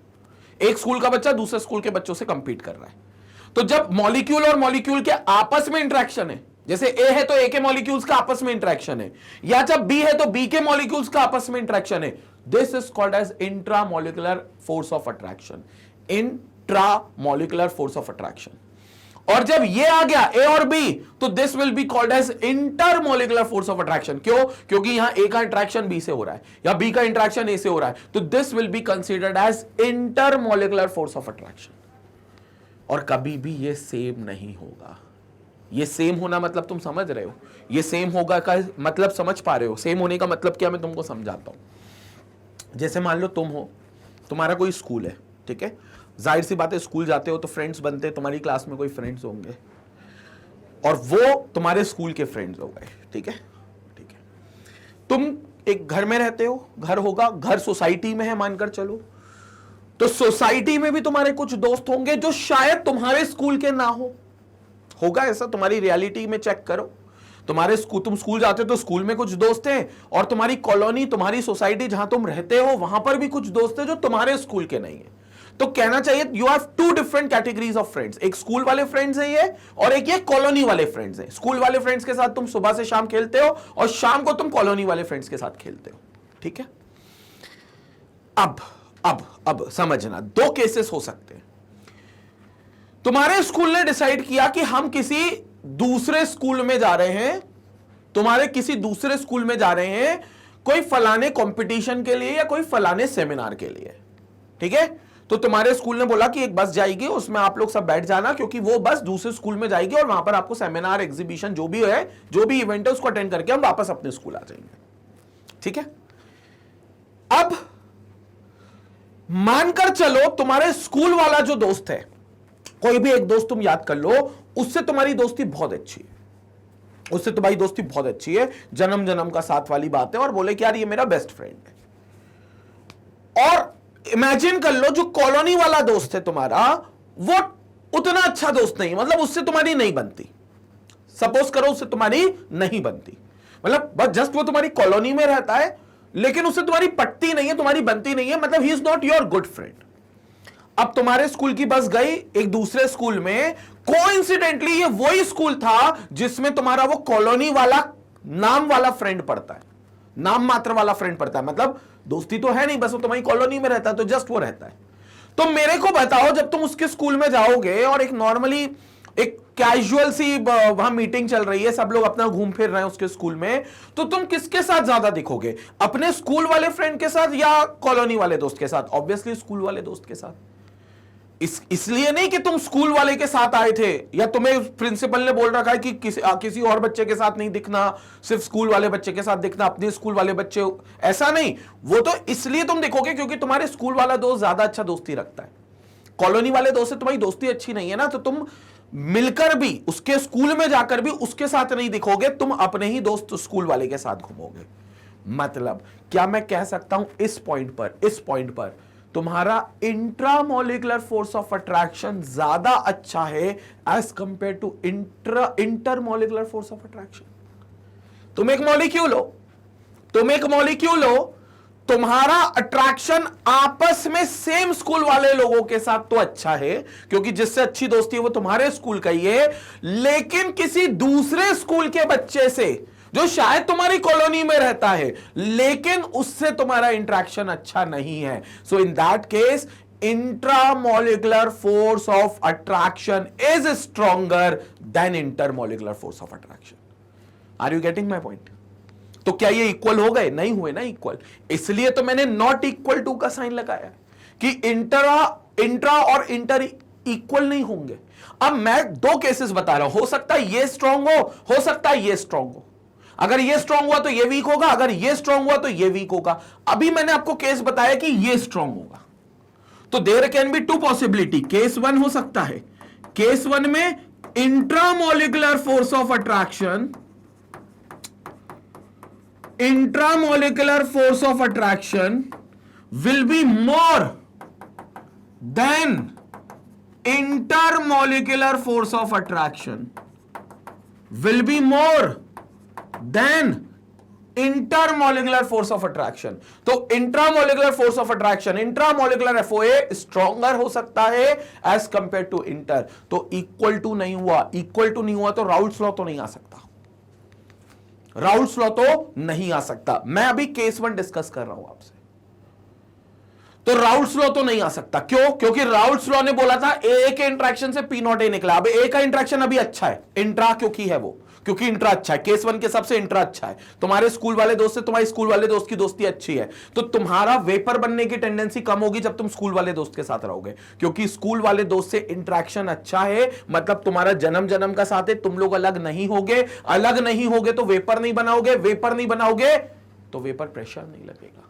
[SPEAKER 1] एक स्कूल का बच्चा दूसरे स्कूल के बच्चों से कंपीट कर रहा है। तो जब मॉलिक्यूल और मॉलिक्यूल के आपस में इंटरेक्शन है, जैसे ए है तो ए के मॉलिक्यूल्स का आपस में इंटरेक्शन है, या जब बी है तो बी के मॉलिक्यूल्स का आपस में इंटरेक्शन है, this is called as intramolecular force of attraction. Intramolecular force of attraction. और जब ये आ गया ए और बी, तो this will be called as intermolecular force of attraction. क्यों? क्योंकि यहां ए का इंटरेक्शन बी से हो रहा है या बी का इंटरेक्शन ए से हो रहा है, तो this will be considered as intermolecular force of attraction. और कभी भी ये सेम नहीं होगा। ये सेम होना मतलब तुम समझ रहे हो, ये सेम होगा का मतलब समझ पा रहे हो? सेम होने का मतलब क्या, मैं तुमको समझाता हूं। जैसे मान लो तुम हो, तुम्हारा कोई स्कूल है, ठीक है, जाहिर सी बात है स्कूल जाते हो तो फ्रेंड्स बनते हैं, तुम्हारी क्लास में कोई फ्रेंड्स होंगे और वो तुम्हारे स्कूल के फ्रेंड्स हो गए, ठीक है, ठीक है। तुम एक घर में रहते हो, घर होगा, घर सोसाइटी में है मानकर चलो, तो सोसाइटी में भी तुम्हारे कुछ दोस्त होंगे जो शायद तुम्हारे स्कूल के ना हो। होगा ऐसा? तुम्हारी रियलिटी में चेक करो। तुम स्कूल जाते हो तो स्कूल में कुछ दोस्त हैं, और तुम्हारी कॉलोनी, तुम्हारी सोसाइटी जहां तुम रहते हो वहां पर भी कुछ दोस्त हैं जो तुम्हारे स्कूल के नहीं है। तो कहना चाहिए you have two different categories of friends. एक स्कूल वाले फ्रेंड्स है ये, और एक ये कॉलोनी वाले फ्रेंड्स है। स्कूल वाले फ्रेंड्स के साथ तुम सुबह से शाम खेलते हो और शाम को तुम कॉलोनी वाले फ्रेंड्स के साथ खेलते हो, ठीक है। अब समझना, दो केसेस हो सकते हैं। तुम्हारे स्कूल ने डिसाइड किया कि हम किसी दूसरे स्कूल में जा रहे हैं, तुम्हारे किसी दूसरे स्कूल में जा रहे हैं कोई फलाने कंपटीशन के लिए या कोई फलाने सेमिनार के लिए, ठीक है। तो तुम्हारे स्कूल ने बोला कि एक बस जाएगी, उसमें आप लोग सब बैठ जाना, क्योंकि वो बस दूसरे स्कूल में जाएगी और वहां पर आपको सेमिनार, एग्जीबिशन जो भी है, जो भी इवेंट है उसको अटेंड करके हम वापस अपने स्कूल आ जाएंगे, ठीक है। अब मानकर चलो तुम्हारे स्कूल वाला जो दोस्त है, कोई भी एक दोस्त तुम याद कर लो, उससे तुम्हारी दोस्ती बहुत अच्छी है, उससे तुम्हारी दोस्ती बहुत अच्छी है, जन्म जन्म का साथ वाली बात है, और बोले कि यार ये मेरा बेस्ट फ्रेंड है। और इमेजिन कर लो जो कॉलोनी वाला दोस्त है तुम्हारा, वो उतना अच्छा दोस्त नहीं, मतलब उससे तुम्हारी नहीं बनती। सपोज करो उससे तुम्हारी नहीं बनती, मतलब बस जस्ट वो तुम्हारी कॉलोनी में रहता है, लेकिन उससे तुम्हारी पटती नहीं है, तुम्हारी बनती नहीं है, मतलब he is not your good friend. अब तुम्हारे स्कूल की बस गई एक दूसरे स्कूल में, कोइंसिडेंटली ये वही स्कूल था जिसमें तुम्हारा वो कॉलोनी वाला नाम वाला फ्रेंड पढ़ता है, नाम मात्र वाला फ्रेंड पढ़ता है, मतलब दोस्ती तो है नहीं, बस वो तुम्हारी कॉलोनी में रहता है, तो जस्ट वो रहता है। तो मेरे को बताओ, जब तुम उसके स्कूल में जाओगे और एक नॉर्मली एक कैजुअल सी वहां मीटिंग चल रही है, सब लोग अपना घूम फिर रहे हैं उसके स्कूल में, तो तुम किसके साथ ज्यादा दिखोगे? अपने स्कूल वाले फ्रेंड के साथ या कॉलोनी वाले दोस्त के साथ? ऑब्वियसली स्कूल वाले दोस्त के साथ। इसलिए नहीं कि तुम स्कूल वाले के साथ आए थे, या तुम्हें प्रिंसिपल ने बोल रखा है कि किसी और बच्चे के साथ नहीं दिखना, सिर्फ स्कूल वाले बच्चे के साथ दिखना, अपने स्कूल वाले बच्चे, ऐसा नहीं। वो तो इसलिए तुम दिखोगे क्योंकि तुम्हारे स्कूल वाला दोस्त ज्यादा अच्छा दोस्ती रखता है। कॉलोनी वाले दोस्त से तुम्हारी दोस्ती अच्छी नहीं है ना, तो तुम मिलकर भी उसके स्कूल में जाकर भी उसके साथ नहीं दिखोगे, तुम अपने ही दोस्त स्कूल वाले के साथ घूमोगे। मतलब क्या मैं कह सकता हूं इस पॉइंट पर तुम्हारा इंट्रामोलिकुलर फोर्स ऑफ अट्रैक्शन ज्यादा अच्छा है as compare to intermolecular force of attraction. तुम एक मॉलिक्यूल हो, तुम्हारा अट्रैक्शन आपस में सेम स्कूल वाले लोगों के साथ तो अच्छा है, क्योंकि जिससे अच्छी दोस्ती है वो तुम्हारे स्कूल का ही है, लेकिन किसी दूसरे स्कूल के बच्चे से जो शायद तुम्हारी कॉलोनी में रहता है, लेकिन उससे तुम्हारा इंटरेक्शन अच्छा नहीं है। So in that case intramolecular force of attraction is stronger than intermolecular force of attraction. Are you getting my point? तो क्या ये इक्वल हो गए? नहीं हुए ना इक्वल, इसलिए तो मैंने नॉट इक्वल टू का साइन लगाया कि इंट्रा और इंटर इक्वल नहीं होंगे। अब मैं दो केसेस बता रहा हूं, हो सकता है ये स्ट्रांग हो सकता है ये स्ट्रांग हो। अगर ये स्ट्रांग हुआ तो ये वीक होगा, अगर ये स्ट्रांग हुआ तो ये वीक होगा। अभी मैंने आपको केस बताया कि ये स्ट्रांग होगा, तो there can be two possibility. Case one हो सकता है, केस वन में intramolecular force of attraction, intramolecular force of attraction will be more than intermolecular force of attraction, will be more than intermolecular force of attraction. तो intramolecular force of attraction, intramolecular FOA stronger हो सकता है as compare to inter. तो equal to नहीं हुआ, equal to नहीं हुआ तो राउल्ट्स लॉ तो नहीं आ सकता, राउल्ट्स लॉ तो नहीं आ सकता। मैं अभी केस वन डिस्कस कर रहा हूं आपसे, तो राउल्ट्स लॉ तो नहीं आ सकता। क्यों? क्योंकि राउल्ट्स लॉ ने बोला था ए के इंट्रैक्शन से पी नॉट ए निकला। अब ए का इंट्रैक्शन अभी अच्छा है, इंट्रा क्योंकि है वो, क्योंकि इंट्रा अच्छा है, केस वन के सबसे इंट्रा अच्छा है। तुम्हारे स्कूल वाले दोस्त से तुम्हारे स्कूल वाले दोस्त की दोस्ती अच्छी है, तो तुम्हारा वेपर बनने की टेंडेंसी कम होगी जब तुम स्कूल वाले दोस्त के साथ रहोगे, क्योंकि स्कूल वाले दोस्त से इंट्रैक्शन अच्छा है, मतलब तुम्हारा जन्म जन्म का साथ है, तुम लोग अलग नहीं होगे, अलग नहीं होगे तो वेपर नहीं बनाओगे, वेपर नहीं बनाओगे तो वेपर प्रेशर नहीं लगेगा,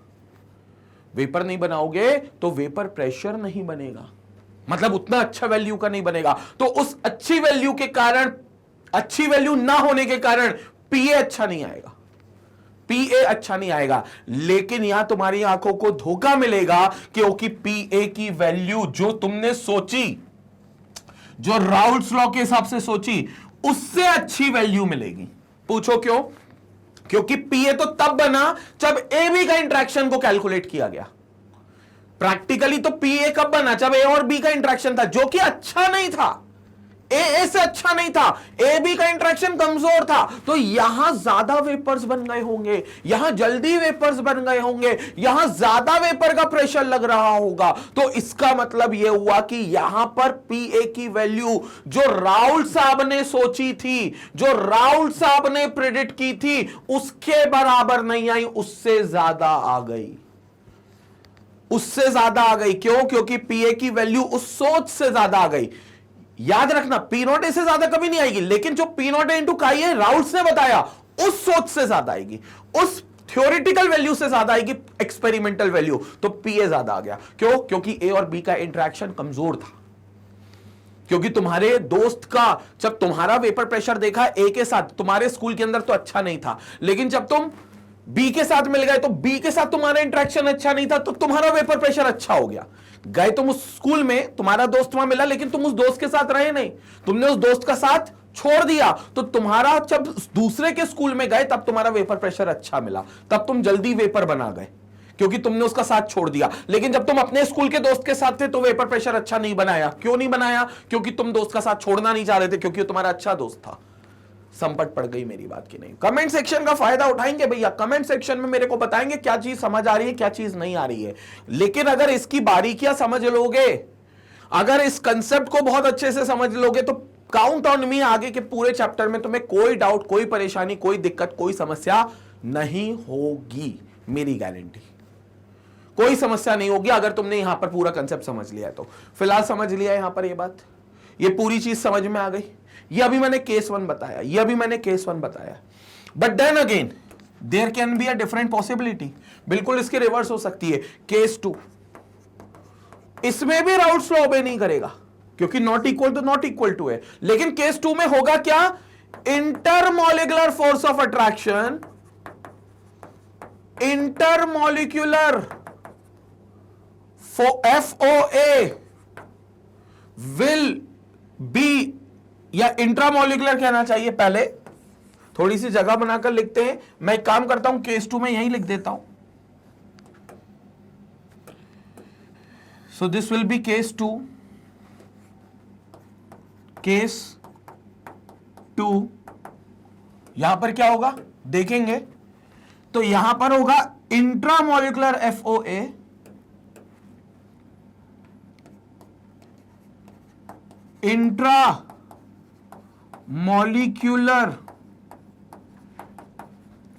[SPEAKER 1] वेपर नहीं बनाओगे तो वेपर प्रेशर नहीं बनेगा, मतलब उतना अच्छा वैल्यू का नहीं बनेगा। तो उस अच्छी वैल्यू के कारण, अच्छी वैल्यू ना होने के कारण पीए अच्छा नहीं आएगा, पीए अच्छा नहीं आएगा। लेकिन यहां तुम्हारी आंखों को धोखा मिलेगा, क्योंकि पीए की वैल्यू जो तुमने सोची, जो राउल्ट्स लॉ के हिसाब से सोची, उससे अच्छी वैल्यू मिलेगी। पूछो क्यों? क्योंकि पीए तो तब बना जब ए बी का इंट्रैक्शन को कैलकुलेट किया गया। प्रैक्टिकली तो पीए कब बना? जब ए और बी का इंट्रैक्शन था, जो कि अच्छा नहीं था, ए से अच्छा नहीं था, ए बी का इंट्रैक्शन कमजोर था। तो यहां ज्यादा वेपर्स बन गए होंगे, यहां जल्दी वेपर्स बन गए होंगे, यहां ज्यादा वेपर का प्रेशर लग रहा होगा। तो इसका मतलब यह हुआ कि यहां पर पीए की वैल्यू जो राउल्ट साहब ने सोची थी, जो राउल्ट साहब ने प्रेडिक्ट की थी, उसके बराबर नहीं आई, उससे ज्यादा आ गई, उससे ज्यादा आ गई। क्यों? क्योंकि पीए की वैल्यू उस सोच से ज्यादा आ गई। याद रखना, पी नॉट ए से ज्यादा कभी नहीं आएगी, लेकिन जो पी नॉट ए इंटू काई है राउल्ट्स ने बताया, उस सोच से ज्यादा आएगी, उस थ्योरेटिकल वैल्यू से ज्यादा आएगी एक्सपेरिमेंटल वैल्यू। तो पीए ज्यादा आ गया। क्यों? क्योंकि ए और बी का इंटरेक्शन कमजोर था, क्योंकि तुम्हारे दोस्त का जब तुम्हारा वेपर प्रेशर देखा ए के साथ, तुम्हारे स्कूल के अंदर तो अच्छा नहीं था, लेकिन जब तुम बी के साथ मिल गए तो बी के साथ तुम्हारा इंटरेक्शन अच्छा नहीं था, तो तुम्हारा वेपर प्रेशर अच्छा हो गया। गए तुम उस स्कूल में, तुम्हारा दोस्त वहां मिला, लेकिन तुम उस दोस्त के साथ रहे नहीं, तुमने उस दोस्त का साथ छोड़ दिया, तो तुम्हारा जब दूसरे के स्कूल में गए तब तुम्हारा वेपर प्रेशर अच्छा मिला, तब तुम जल्दी वेपर बना गए, क्योंकि तुमने उसका साथ छोड़ दिया। लेकिन जब तुम अपने स्कूल के दोस्त के साथ थे तो वेपर प्रेशर अच्छा नहीं बनाया। क्यों नहीं बनाया? क्योंकि तुम दोस्त का साथ छोड़ना नहीं चाह रहे थे, क्योंकि तुम्हारा अच्छा दोस्त था। संपट पड़ गई मेरी बात की नहीं? कमेंट सेक्शन का फायदा उठाएंगे भैया, कमेंट सेक्शन में मेरे को बताएंगे क्या चीज समझ आ रही है, क्या चीज नहीं आ रही है। लेकिन अगर इसकी बारीकियां समझ लोगे, अगर इस कंसेप्ट को बहुत अच्छे से समझ लोगे, तो काउंट ऑन मी, आगे के पूरे चैप्टर में तुम्हें कोई डाउट, कोई परेशानी, कोई दिक्कत, कोई समस्या नहीं होगी, मेरी गारंटी। कोई समस्या नहीं होगी अगर तुमने यहां पर पूरा कंसेप्ट समझ लिया है तो। फिलहाल समझ लिया यहां पर ये बात, ये पूरी चीज समझ में आ गई। ये अभी मैंने केस वन बताया, ये अभी मैंने केस वन बताया। But then again there can be a different possibility, बिल्कुल इसके रिवर्स हो सकती है। केस टू, इसमें भी राउल्ट्स लॉ ओबे नहीं करेगा, क्योंकि नॉट इक्वल तो नॉट इक्वल टू है। लेकिन केस टू में होगा क्या? Intermolecular force of attraction, intermolecular FOA will be, या इंट्रामोलिकुलर कहना चाहिए, पहले थोड़ी सी जगह बनाकर लिखते हैं। मैं एक काम करता हूं, केस टू में यही लिख देता हूं। So this will be case two, case two. यहां पर क्या होगा देखेंगे, तो यहां पर होगा intramolecular FOA, intra molecular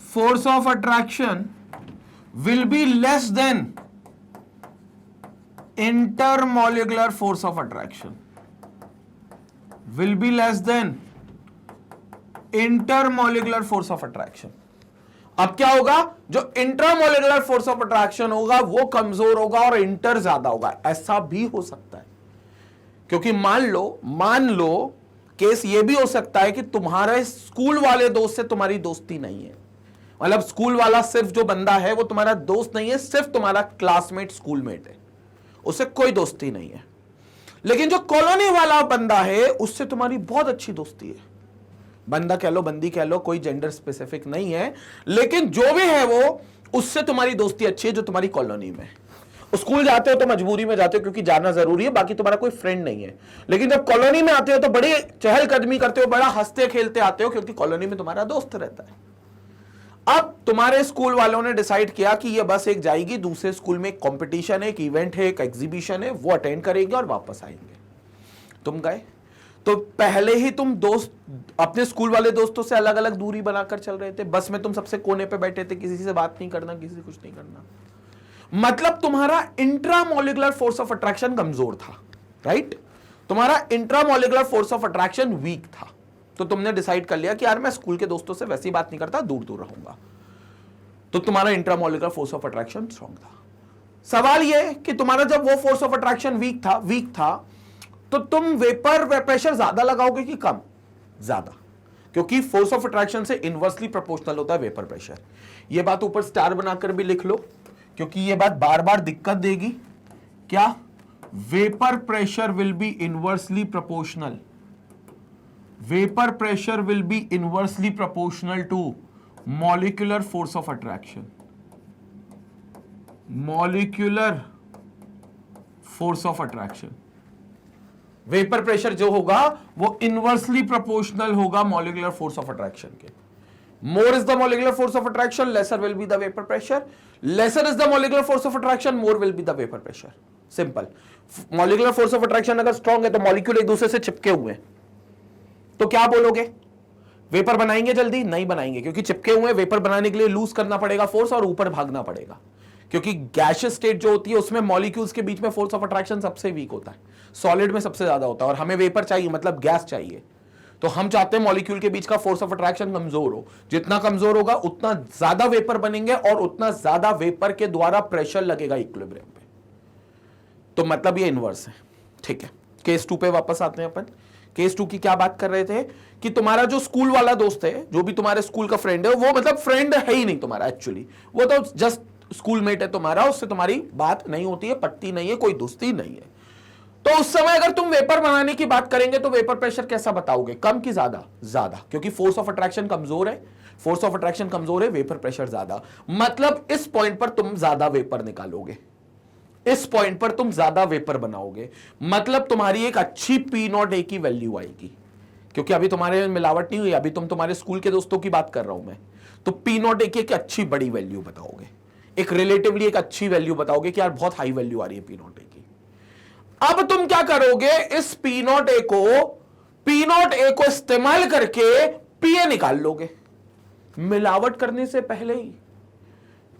[SPEAKER 1] force of attraction will be less than intermolecular force of attraction. Will be less than intermolecular force of attraction. अब क्या होगा, जो इंटरमोलिकुलर फोर्स ऑफ अट्रैक्शन होगा वो कमजोर होगा और इंटर ज्यादा होगा। ऐसा भी हो सकता है, क्योंकि मान लो केस ये भी हो सकता है कि तुम्हारे स्कूल वाले दोस्त से तुम्हारी दोस्ती नहीं है। मतलब स्कूल वाला सिर्फ जो बंदा है वो तुम्हारा दोस्त नहीं है, सिर्फ तुम्हारा क्लासमेट स्कूलमेट है, उससे कोई दोस्ती नहीं है। लेकिन जो कॉलोनी वाला बंदा है उससे तुम्हारी बहुत अच्छी दोस्ती है। बंदा कह लो, बंदी कह लो, कोई जेंडर स्पेसिफिक नहीं है, लेकिन जो भी है वो उससे तुम्हारी दोस्ती अच्छी है जो तुम्हारी कॉलोनी में है। स्कूल जाते हो तो मजबूरी में जाते हो क्योंकि जाना जरूरी है, बाकी तुम्हारा कोई फ्रेंड नहीं है। लेकिन जब कॉलोनी में आते हो तो बड़ी चहलकदमी करते हो, बड़ा हंसते खेलते आते हो, क्योंकि कॉलोनी में तुम्हारा दोस्त रहता है। अब तुम्हारे स्कूल वालों ने डिसाइड किया कि ये बस एक जाएगी दूसरे स्कूल में, एक कंपटीशन है, एक इवेंट है, एक एग्जीबिशन है, वो अटेंड करेंगे और वापस आएंगे। तुम गए तो पहले ही तुम दोस्त अपने स्कूल वाले दोस्तों से अलग अलग दूरी बनाकर चल रहे थे। बस में तुम सबसे कोने पे बैठे थे, किसी से बात नहीं करना, किसी से कुछ नहीं करना। मतलब तुम्हारा इंट्रामोलिकुलर फोर्स ऑफ अट्रैक्शन कमजोर था, राइट? तुम्हारा intramolecular force of attraction weak था। तो तुमने डिसाइड कर लिया कि यार मैं स्कूल के दोस्तों से वैसी बात नहीं करता, दूर दूर रहूंगा। तो तुम्हारा intramolecular force of attraction strong था। सवाल यह कि तुम्हारा जब वो फोर्स ऑफ अट्रैक्शन वीक था तो तुम वेपर प्रेशर ज्यादा लगाओगे कि कम? ज्यादा, क्योंकि फोर्स ऑफ अट्रैक्शन से इनवर्सली प्रोपोर्शनल होता है वेपर प्रेशर। यह बात ऊपर स्टार बनाकर भी लिख लो, क्योंकि यह बात बार बार दिक्कत देगी। क्या? Vapour pressure will be inversely proportional. Vapour pressure will be inversely proportional to molecular force of attraction. Molecular force of attraction, vapour pressure जो होगा वो इनवर्सली प्रोपोर्शनल होगा मॉलिक्यूलर फोर्स ऑफ अट्रैक्शन के। More is the molecular force of attraction, lesser will be the vapor pressure. Lesser is the molecular force of attraction, more will be the vapor pressure. Simple. Molecular force of attraction अगर strong है तो molecule एक दूसरे से चिपके हुए हैं, तो क्या बोलोगे? वेपर बनाएंगे जल्दी? नहीं बनाएंगे, क्योंकि चिपके हुए वेपर बनाने के लिए लूज करना पड़ेगा फोर्स और ऊपर भागना पड़ेगा। क्योंकि गैशियस स्टेट जो होती है उसमें मॉलिक्यूल्स के बीच में फोर्स ऑफ अट्रैक्शन सबसे वीक होता है, सॉलिड में सबसे ज्यादा होता है, और हमें वेपर चाहिए, मतलब गैस चाहिए। तो हम चाहते हैं मॉलिक्यूल के बीच का फोर्स ऑफ अट्रैक्शन कमजोर हो। जितना कमजोर होगा उतना ज्यादा वेपर बनेंगे और उतना ज्यादा वेपर के द्वारा प्रेशर लगेगा इक्विलिब्रियम पे। तो मतलब ये इनवर्स है, ठीक है। केस 2 पे वापस आते हैं अपन। केस 2 की क्या बात कर रहे थे कि तुम्हारा जो स्कूल वाला दोस्त है, जो भी तुम्हारे स्कूल का फ्रेंड है, वो मतलब फ्रेंड है ही नहीं तुम्हारा एक्चुअली, वो तो जस्ट स्कूलमेट है तुम्हारा, उससे तुम्हारी बात नहीं होती है, पटती नहीं है, कोई दोस्ती नहीं है। तो उस समय अगर तुम वेपर बनाने की बात करेंगे तो वेपर प्रेशर कैसा बताओगे? कम कि ज्यादा? ज्यादा, क्योंकि फोर्स ऑफ अट्रैक्शन कमजोर है। फोर्स ऑफ अट्रैक्शन कमजोर है, वेपर प्रेशर ज्यादा। मतलब इस पॉइंट पर तुम ज्यादा वेपर निकालोगे, इस पॉइंट पर तुम ज्यादा वेपर बनाओगे। मतलब तुम्हारी एक अच्छी P0A की वैल्यू आएगी, क्योंकि अभी तुम्हारे मिलावट नहीं हुई, अभी तुम तुम्हारे स्कूल के दोस्तों की बात कर रहा हूं मैं। तो P0A की एक अच्छी बड़ी वैल्यू बताओगे, एक रिलेटिवली एक अच्छी वैल्यू बताओगे कि यार बहुत हाई वैल्यू आ रही है P0A की। अब तुम क्या करोगे? इस P0A को इस्तेमाल करके PA निकाल लोगे, मिलावट करने से पहले ही,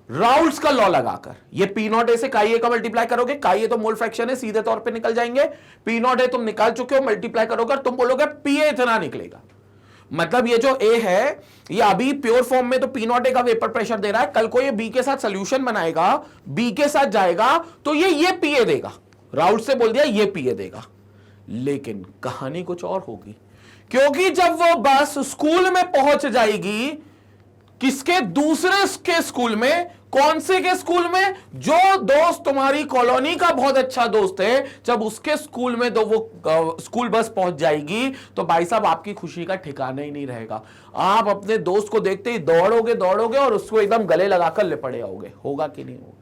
[SPEAKER 1] राउल्स का लॉ लगाकर। ये P0A से KA का मल्टीप्लाई करोगे, KA तो मोल फ्रैक्शन है, सीधे तौर पे निकल जाएंगे। P0A तुम निकाल चुके हो, मल्टीप्लाई करोगे, तुम बोलोगे PA इतना निकलेगा। मतलब ये जो A है, ये अभी प्योर फॉर्म में तो P0A का वेपर प्रेशर दे रहा है, कल को ये B के साथ सोल्यूशन बनाएगा, B के साथ जाएगा तो ये PA देगा। राउल्ट से बोल दिया ये PA देगा। लेकिन कहानी कुछ और होगी, क्योंकि जब वो बस स्कूल में पहुंच जाएगी, किसके? दूसरे के स्कूल में। कौन से के स्कूल में? जो दोस्त तुम्हारी कॉलोनी का बहुत अच्छा दोस्त है, जब उसके स्कूल में तो वो स्कूल बस पहुंच जाएगी तो भाई साहब आपकी खुशी का ठिकाना ही नहीं रहेगा। आप अपने दोस्त को देखते ही दौड़ोगे और उसको एकदम गले लगाकर लिपटे आओगे। होगा कि नहीं होगा?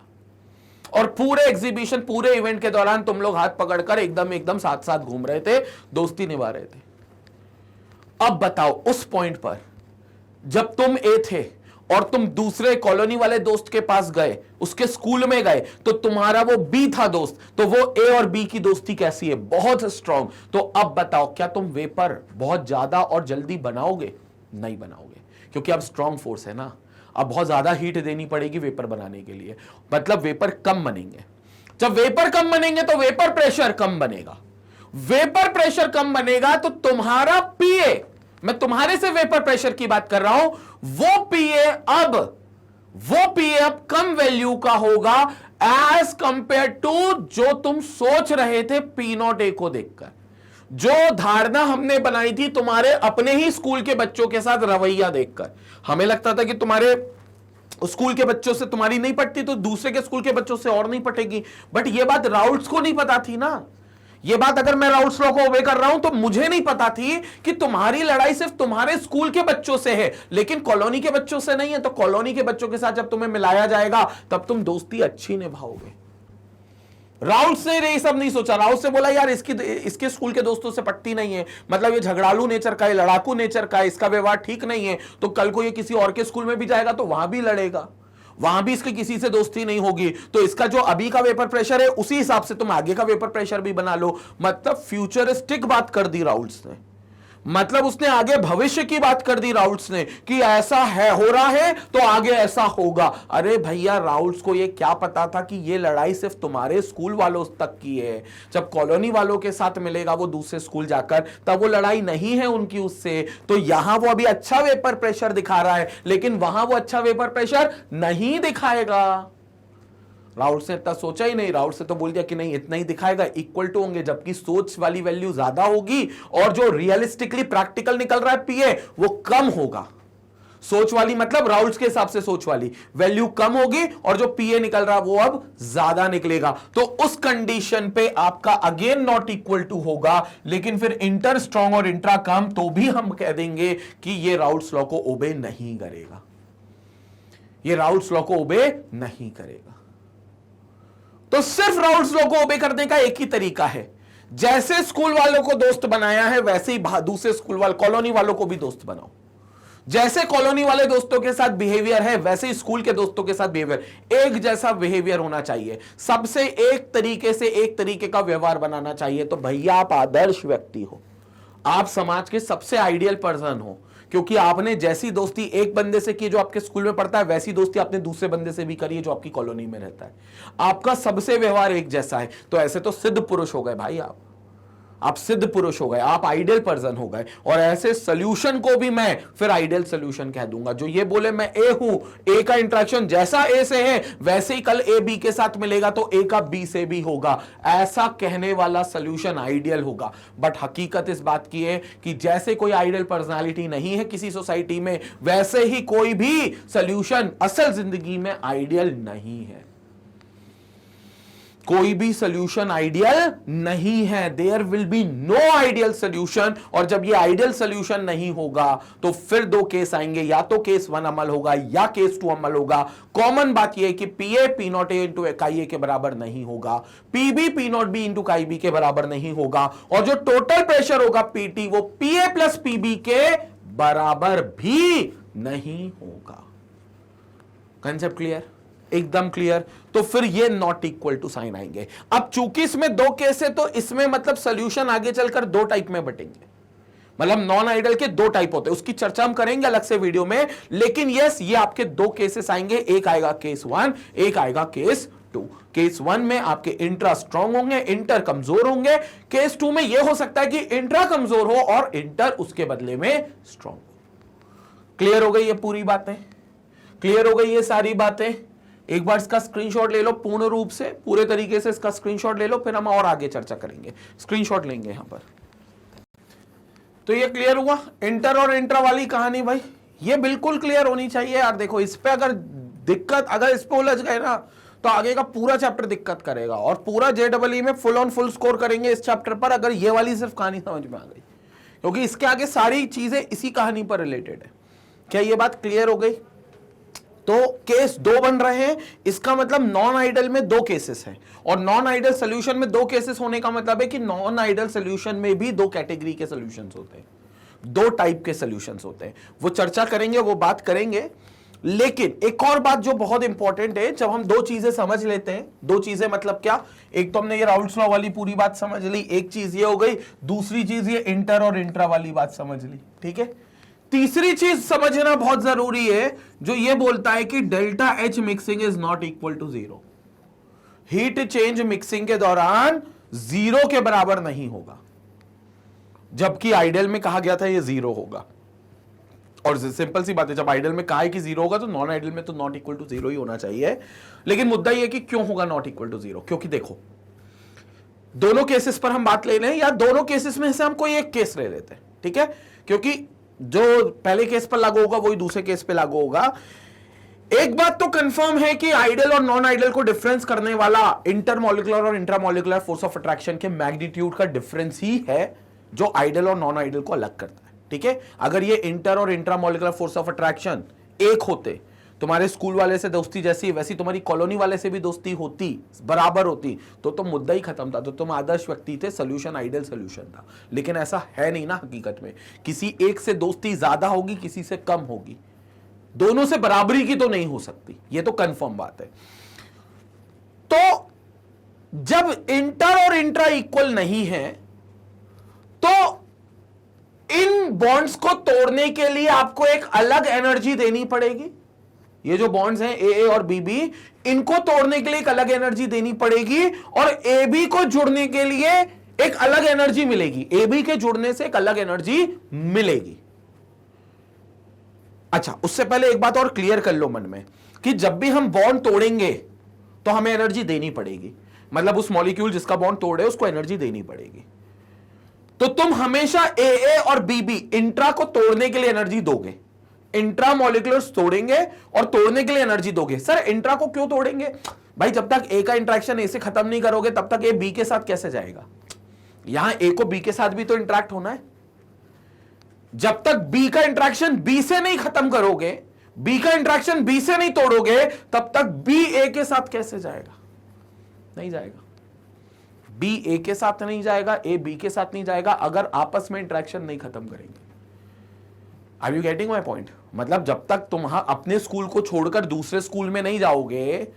[SPEAKER 1] और पूरे एग्जीबिशन, पूरे इवेंट के दौरान तुम लोग हाथ पकड़कर एकदम साथ साथ घूम रहे थे, दोस्ती निभा रहे थे। अब बताओ, उस पॉइंट पर जब तुम ए थे और तुम दूसरे कॉलोनी वाले दोस्त के पास गए, उसके स्कूल में गए, तो तुम्हारा वो बी था दोस्त, तो वो ए और बी की दोस्ती कैसी है? बहुत स्ट्रांग। तो अब बताओ, क्या तुम वेपर बहुत ज्यादा और जल्दी बनाओगे? नहीं बनाओगे, क्योंकि अब स्ट्रांग फोर्स है ना, अब बहुत ज्यादा हीट देनी पड़ेगी वेपर बनाने के लिए। मतलब वेपर कम बनेंगे। जब वेपर कम बनेंगे तो वेपर प्रेशर कम बनेगा, वेपर प्रेशर कम बनेगा तो तुम्हारा पीए, मैं तुम्हारे से वेपर प्रेशर की बात कर रहा हूं, वो पीए अब कम वैल्यू का होगा एज कंपेयर टू जो तुम सोच रहे थे पी नॉट ए को देखकर। जो धारणा हमने बनाई थी तुम्हारे अपने ही स्कूल के बच्चों के साथ रवैया देखकर, हमें लगता था कि तुम्हारे स्कूल के बच्चों से तुम्हारी नहीं पटती तो दूसरे के स्कूल के बच्चों से और नहीं पटेगी। बट यह बात राउल्ट्स को नहीं पता थी ना। यह बात अगर मैं राउल्ट्स लॉ को ओबे कर रहा हूं तो मुझे नहीं पता थी कि तुम्हारी लड़ाई सिर्फ तुम्हारे स्कूल के बच्चों से है लेकिन कॉलोनी के बच्चों से नहीं है। तो कॉलोनी के बच्चों के साथ जब तुम्हें मिलाया जाएगा तब तुम दोस्ती अच्छी निभाओगे। राउल्ट्स ने ये सब नहीं सोचा। राउल्ट्स ने बोला यार इसके स्कूल के दोस्तों से पटती नहीं है, मतलब ये झगड़ालू नेचर का है, लड़ाकू नेचर का है, इसका व्यवहार ठीक नहीं है, तो कल को ये किसी और के स्कूल में भी जाएगा तो वहां भी लड़ेगा, वहां भी इसकी किसी से दोस्ती नहीं होगी। तो इसका जो अभी का वेपर प्रेशर है उसी हिसाब से तुम आगे का वेपर प्रेशर भी बना लो। मतलब फ्यूचरिस्टिक बात कर दी राउल्ट्स ने, मतलब उसने आगे भविष्य की बात कर दी राउल्ट्स ने कि ऐसा है, हो रहा है तो आगे ऐसा होगा। अरे भैया राउल्ट्स को ये क्या पता था कि ये लड़ाई सिर्फ तुम्हारे स्कूल वालों तक की है। जब कॉलोनी वालों के साथ मिलेगा वो दूसरे स्कूल जाकर तब वो लड़ाई नहीं है उनकी उससे। तो यहां वो अभी अच्छा वेपर प्रेशर दिखा रहा है लेकिन वहां वो अच्छा वेपर प्रेशर नहीं दिखाएगा। राउल्ट्स ने इतना सोचा ही नहीं। राउल्ट्स ने तो बोल दिया कि नहीं इतना ही दिखाएगा, इक्वल टू होंगे, जबकि सोच वाली वैल्यू ज्यादा होगी और जो रियलिस्टिकली प्रैक्टिकल निकल रहा है पीए वो कम होगा। सोच वाली मतलब राउल्ट्स के हिसाब से सोच वाली वैल्यू कम होगी और जो पीए निकल रहा है वो अब ज्यादा निकलेगा। तो उस कंडीशन पे आपका अगेन नॉट इक्वल टू होगा, लेकिन फिर इंटर स्ट्रॉन्ग और इंट्रा कम तो भी हम कह देंगे कि ये राउल्ट्स लॉ को ओबे नहीं करेगा, ये राउल्ट्स लॉ को ओबे नहीं करेगा। तो सिर्फ राउल्ट्स लॉ को ओबे करने का एक ही तरीका है, जैसे स्कूल वालों को दोस्त बनाया है वैसे ही दूसरे स्कूल वाले कॉलोनी वालों को भी दोस्त बनाओ। जैसे कॉलोनी वाले दोस्तों के साथ बिहेवियर है वैसे ही स्कूल के दोस्तों के साथ बिहेवियर, एक जैसा बिहेवियर होना चाहिए, सबसे एक तरीके से एक तरीके का व्यवहार बनाना चाहिए। तो भैया आप आदर्श व्यक्ति हो, आप समाज के सबसे आइडियल पर्सन हो, क्योंकि आपने जैसी दोस्ती एक बंदे से की जो आपके स्कूल में पढ़ता है वैसी दोस्ती आपने दूसरे बंदे से भी करी है जो आपकी कॉलोनी में रहता है। आपका सबसे व्यवहार एक जैसा है, तो ऐसे तो सिद्ध पुरुष हो गए भाई, आप सिद्ध पुरुष हो गए, आप आइडियल पर्सन हो गए। और ऐसे सोल्यूशन को भी मैं फिर आइडियल सोल्यूशन कह दूंगा। जो ये बोले मैं ए हूं, ए का इंटरेक्शन जैसा ए से है वैसे ही कल ए बी के साथ मिलेगा तो ए का बी से भी होगा, ऐसा कहने वाला सोल्यूशन आइडियल होगा। बट हकीकत इस बात की है कि जैसे कोई आइडियल पर्सनालिटी नहीं है किसी सोसाइटी में, वैसे ही कोई भी सोल्यूशन असल जिंदगी में आइडियल नहीं है। कोई भी सोल्यूशन आइडियल नहीं है, there will be no ideal solution. और जब ये आइडियल सोल्यूशन नहीं होगा तो फिर दो केस आएंगे, या तो केस 1 अमल होगा या केस 2 अमल होगा। कॉमन बात यह है कि PA P naught A into chi A के बराबर नहीं होगा, PB P naught B into chi B के बराबर नहीं होगा, और जो टोटल प्रेशर होगा पीटी वो पीए प्लस पीबी के बराबर भी नहीं होगा। Concept clear? एकदम क्लियर। तो फिर ये नॉट इक्वल टू साइन आएंगे। अब चूंकि इसमें दो केस है तो इसमें मतलब सोल्यूशन आगे चलकर दो टाइप में बटेंगे, मतलब नॉन आइडियल के दो टाइप होते हैं, उसकी चर्चा हम करेंगे अलग से वीडियो में। लेकिन यस ये आपके दो केसेस आएंगे, एक आएगा केस 1, एक आएगा केस 2। केस 1 में आपके इंट्रा स्ट्रांग होंगे, इंटर कमजोर होंगे। केस 2 में यह हो सकता है कि इंट्रा कमजोर हो और इंटर उसके बदले में स्ट्रांग हो। क्लियर हो गई ये पूरी बातें? क्लियर हो गई ये सारी बातें? एक बार इसका स्क्रीनशॉट ले लो, पूर्ण रूप से पूरे तरीके से इसका स्क्रीनशॉट ले लो, फिर हम और आगे चर्चा करेंगे। स्क्रीनशॉट लेंगे यहां पर। तो ये क्लियर हुआ इंटर और इंट्रा वाली कहानी भाई, ये बिल्कुल क्लियर होनी चाहिए यार। देखो इस पे अगर दिक्कत, अगर इस पे उलझ गए ना तो आगे का पूरा चैप्टर दिक्कत करेगा, और पूरा जेडबलई में फुल ऑन फुल स्कोर करेंगे इस चैप्टर पर अगर ये वाली सिर्फ कहानी समझ में आ गई, क्योंकि इसके आगे सारी चीजें इसी कहानी पर रिलेटेड है। क्या ये बात क्लियर हो गई? तो केस 2 बन रहे हैं, इसका मतलब नॉन आइडियल में दो केसेस हैं, और नॉन आइडियल सोल्यूशन में दो केसेस होने का मतलब है कि नॉन आइडियल सोल्यूशन में भी दो कैटेगरी के सोल्यूशंस होते हैं, दो टाइप के सोल्यूशंस होते हैं। वो चर्चा करेंगे, वो बात करेंगे। लेकिन एक और बात जो बहुत इंपॉर्टेंट है, जब हम दो चीजें समझ लेते हैं, दो चीजें मतलब क्या, एक तो हमने ये राउल्ट्स लॉ वाली पूरी बात समझ ली, एक चीज ये हो गई, दूसरी चीज ये इंटर और इंट्रा वाली बात समझ ली, ठीक है। तीसरी चीज समझना बहुत जरूरी है जो ये बोलता है कि delta H mixing is not equal to 0। Heat change mixing के दौरान 0 के बराबर नहीं होगा। जबकि आइडियल में कहा गया था ये 0 होगा। और सिंपल सी बात है, जब आइडियल में कहा है कि 0 होगा तो नॉन आइडियल में तो नॉट इक्वल टू 0 ही होना चाहिए। लेकिन मुद्दा ये कि क्यों होगा नॉट इक्वल टू 0? क्योंकि देखो, दोनों केसेस पर हम बात ले रहे हैं, या दोनों केसेस में से हम कोई एक केस ले लेते हैं, ठीक है? क्योंकि जो पहले केस पर लागू होगा वही दूसरे केस पे लागू होगा। एक बात तो कंफर्म है कि आइडियल और नॉन आइडियल को डिफरेंस करने वाला इंटरमॉलिक्यूलर और इंट्रामॉलिक्यूलर फोर्स ऑफ अट्रैक्शन के मैग्नीट्यूड का डिफरेंस ही है जो आइडियल और नॉन आइडियल को अलग करता है, ठीक है? अगर ये इंटर और इंट्रामॉलिक्यूलर फोर्स ऑफ अट्रैक्शन एक होते, तुम्हारे स्कूल वाले से दोस्ती जैसी वैसी तुम्हारी कॉलोनी वाले से भी दोस्ती होती, बराबर होती, तो मुद्दा ही खत्म था, तो तुम आदर्श व्यक्ति थे, सोल्यूशन आइडियल सोल्यूशन था। लेकिन ऐसा है नहीं ना हकीकत में। किसी एक से दोस्ती ज्यादा होगी, किसी से कम होगी, दोनों से बराबरी की तो नहीं हो सकती, ये तो कंफर्म बात है। तो जब इंटर और इंट्रा इक्वल नहीं है तो इन बॉन्ड्स को तोड़ने के लिए आपको एक अलग एनर्जी देनी पड़ेगी। ये जो बॉन्ड्स हैं ए और बी, इनको तोड़ने के लिए एक अलग एनर्जी देनी पड़ेगी, और ए बी को जुड़ने के लिए एक अलग एनर्जी मिलेगी। ए बी के जुड़ने से एक अलग एनर्जी मिलेगी। अच्छा, उससे पहले एक बात और क्लियर कर लो मन में कि जब भी हम बॉन्ड तोड़ेंगे तो हमें एनर्जी देनी पड़ेगी। मतलब उस मॉलिक्यूल जिसका बॉन्ड तोड़े उसको एनर्जी देनी पड़ेगी। तो तुम हमेशा ए और बी इंट्रा को तोड़ने के लिए एनर्जी दोगे, इंट्रा मॉलिक्यूलर्स तोड़ेंगे और तोड़ने के लिए एनर्जी दोगे। सर इंट्रा को क्यों तोड़ेंगे? भाई जब तक ए का इंट्रैक्शन ए से खत्म नहीं करोगे तब तक ए बी के साथ कैसे जाएगा? यहां ए को बी के साथ भी तो इंट्रैक्ट होना है। जब तक बी का इंट्रैक्शन बी से नहीं खत्म करोगे, बी का इंट्रैक्शन बी से नहीं तोड़ोगे, तब तक बी ए के साथ कैसे जाएगा? नहीं जाएगा। बी ए के साथ नहीं जाएगा, ए बी के साथ नहीं जाएगा अगर आपस में इंट्रैक्शन नहीं खत्म करेंगे। Are you getting my point? मतलब जब तक तुम अपने स्कूल को छोड़कर दूसरे स्कूल में नहीं जाओगे,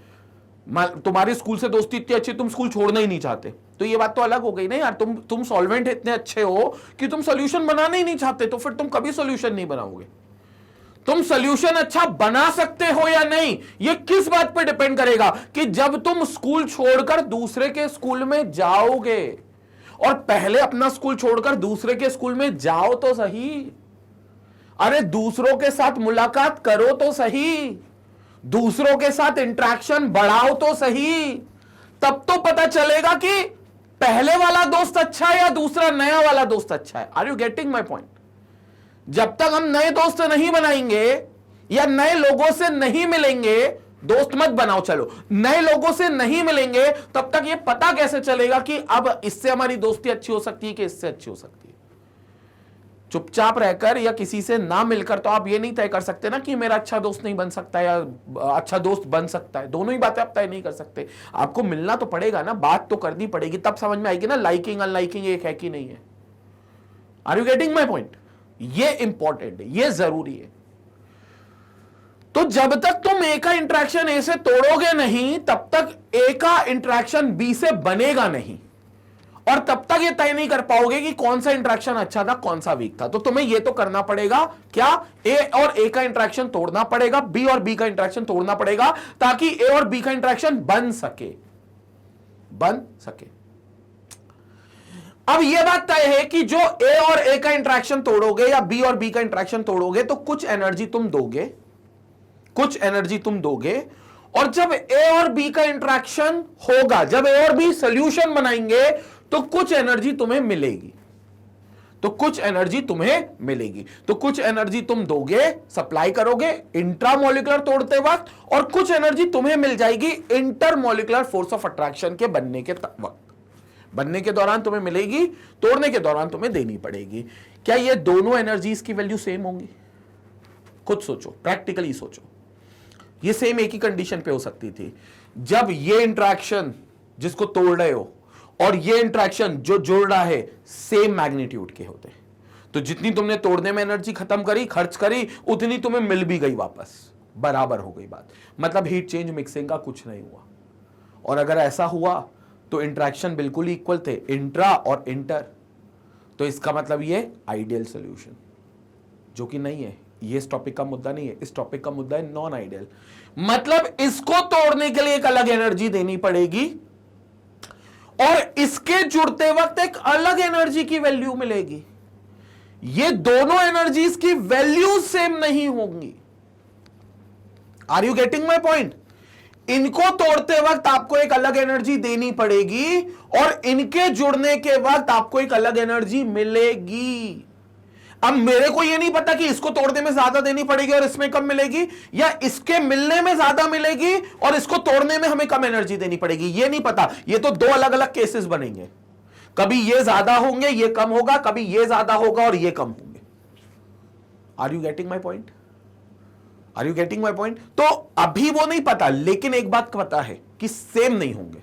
[SPEAKER 1] तुम्हारे स्कूल से दोस्ती इतनी अच्छी तुम स्कूल छोड़ना ही नहीं चाहते, तो ये बात तो अलग हो गई ना यार। तुम सॉल्वेंट इतने अच्छे हो कि तुम सोल्यूशन बनाना ही नहीं चाहते, तो फिर तुम कभी सोल्यूशन नहीं बनाओगे। तुम सोल्यूशन अच्छा बना सकते हो या नहीं, ये किस बात पे डिपेंड करेगा कि जब तुम स्कूल छोड़कर दूसरे के स्कूल में जाओगे, और पहले अपना स्कूल छोड़कर दूसरे के स्कूल में जाओ तो सही। अरे दूसरों के साथ मुलाकात करो तो सही, दूसरों के साथ इंटरेक्शन बढ़ाओ तो सही, तब तो पता चलेगा कि पहले वाला दोस्त अच्छा है या दूसरा नया वाला दोस्त अच्छा है। Are you getting my point? जब तक हम नए दोस्त नहीं बनाएंगे या नए लोगों से नहीं मिलेंगे, दोस्त मत बनाओ, चलो नए लोगों से नहीं मिलेंगे, तब तक ये पता कैसे चलेगा कि अब इससे हमारी दोस्ती अच्छी हो सकती है कि इससे अच्छी हो सकती है? चुपचाप रहकर या किसी से ना मिलकर तो आप ये नहीं तय कर सकते ना कि मेरा अच्छा दोस्त नहीं बन सकता या अच्छा दोस्त बन सकता है। दोनों ही बातें आप तय नहीं कर सकते। आपको मिलना तो पड़ेगा ना, बात तो करनी पड़ेगी, तब समझ में आएगी ना लाइकिंग अनलाइकिंग एक है कि नहीं है। Are you getting my point? ये इंपॉर्टेंट है, ये जरूरी है। तो जब तक तुम ए का इंट्रैक्शन ए से तोड़ोगे नहीं, तब तक ए का इंट्रैक्शन बी से बनेगा नहीं, और तब तक ये तय नहीं कर पाओगे कि कौन सा इंट्रैक्शन अच्छा था कौन सा वीक था। तो तुम्हें ये तो करना पड़ेगा क्या, ए और ए का इंट्रैक्शन तोड़ना पड़ेगा, बी और बी का इंट्रैक्शन तोड़ना पड़ेगा, ताकि ए और बी का इंट्रैक्शन बन सके। अब यह बात तय है कि जो ए और ए का इंट्रैक्शन तोड़ोगे या बी और बी का इंट्रैक्शन तोड़ोगे तो कुछ एनर्जी तुम दोगे, और जब ए और बी का इंट्रैक्शन होगा, जब ए और बी सॉल्यूशन बनाएंगे तो कुछ एनर्जी तुम्हें मिलेगी, तो कुछ एनर्जी तुम दोगे, सप्लाई करोगे इंट्रामोलिकुलर तोड़ते वक्त, और कुछ एनर्जी तुम्हें मिल जाएगी इंटरमोलिकुलर फोर्स ऑफ अट्रैक्शन के बनने के वक्त। बनने के दौरान तुम्हें मिलेगी, तोड़ने के दौरान तुम्हें देनी पड़ेगी। क्या ये दोनों एनर्जीज की वैल्यू सेम होंगी? खुद सोचो, प्रैक्टिकली सोचो। ये सेम एक ही कंडीशन पे हो सकती थी, जब ये इंट्रैक्शन जिसको तोड़ रहे हो और ये इंट्रैक्शन जो जोड़ रहा है सेम मैग्नीट्यूड के होते, तो जितनी तुमने तोड़ने में एनर्जी खत्म करी, खर्च करी, उतनी तुम्हें मिल भी गई वापस, बराबर हो गई बात। मतलब हीट चेंज मिक्सिंग का कुछ नहीं हुआ। और अगर ऐसा हुआ तो इंट्रैक्शन बिल्कुल इक्वल थे, इंट्रा और इंटर, तो इसका मतलब ये आइडियल सॉल्यूशन, जो कि नहीं है। ये इस टॉपिक का मुद्दा नहीं है, इस टॉपिक का मुद्दा है नॉन आइडियल। मतलब इसको तोड़ने के लिए एक अलग एनर्जी देनी पड़ेगी और इसके जुड़ते वक्त एक अलग एनर्जी की वैल्यू मिलेगी। ये दोनों एनर्जीज की वैल्यू सेम नहीं होंगी। Are you getting my point? इनको तोड़ते वक्त आपको एक अलग एनर्जी देनी पड़ेगी और इनके जुड़ने के वक्त आपको एक अलग एनर्जी मिलेगी। अब मेरे को यह नहीं पता कि इसको तोड़ने में ज्यादा देनी पड़ेगी और इसमें कम मिलेगी, या इसके मिलने में ज्यादा मिलेगी और इसको तोड़ने में हमें कम एनर्जी देनी पड़ेगी। यह नहीं पता। ये तो दो अलग अलग केसेस बनेंगे। कभी ये ज्यादा होंगे, ये कम होगा, कभी ये ज्यादा होगा और ये कम होंगे। Are you getting my point? Are you getting my point? तो अभी वो नहीं पता, लेकिन एक बात पता है कि सेम नहीं होंगे।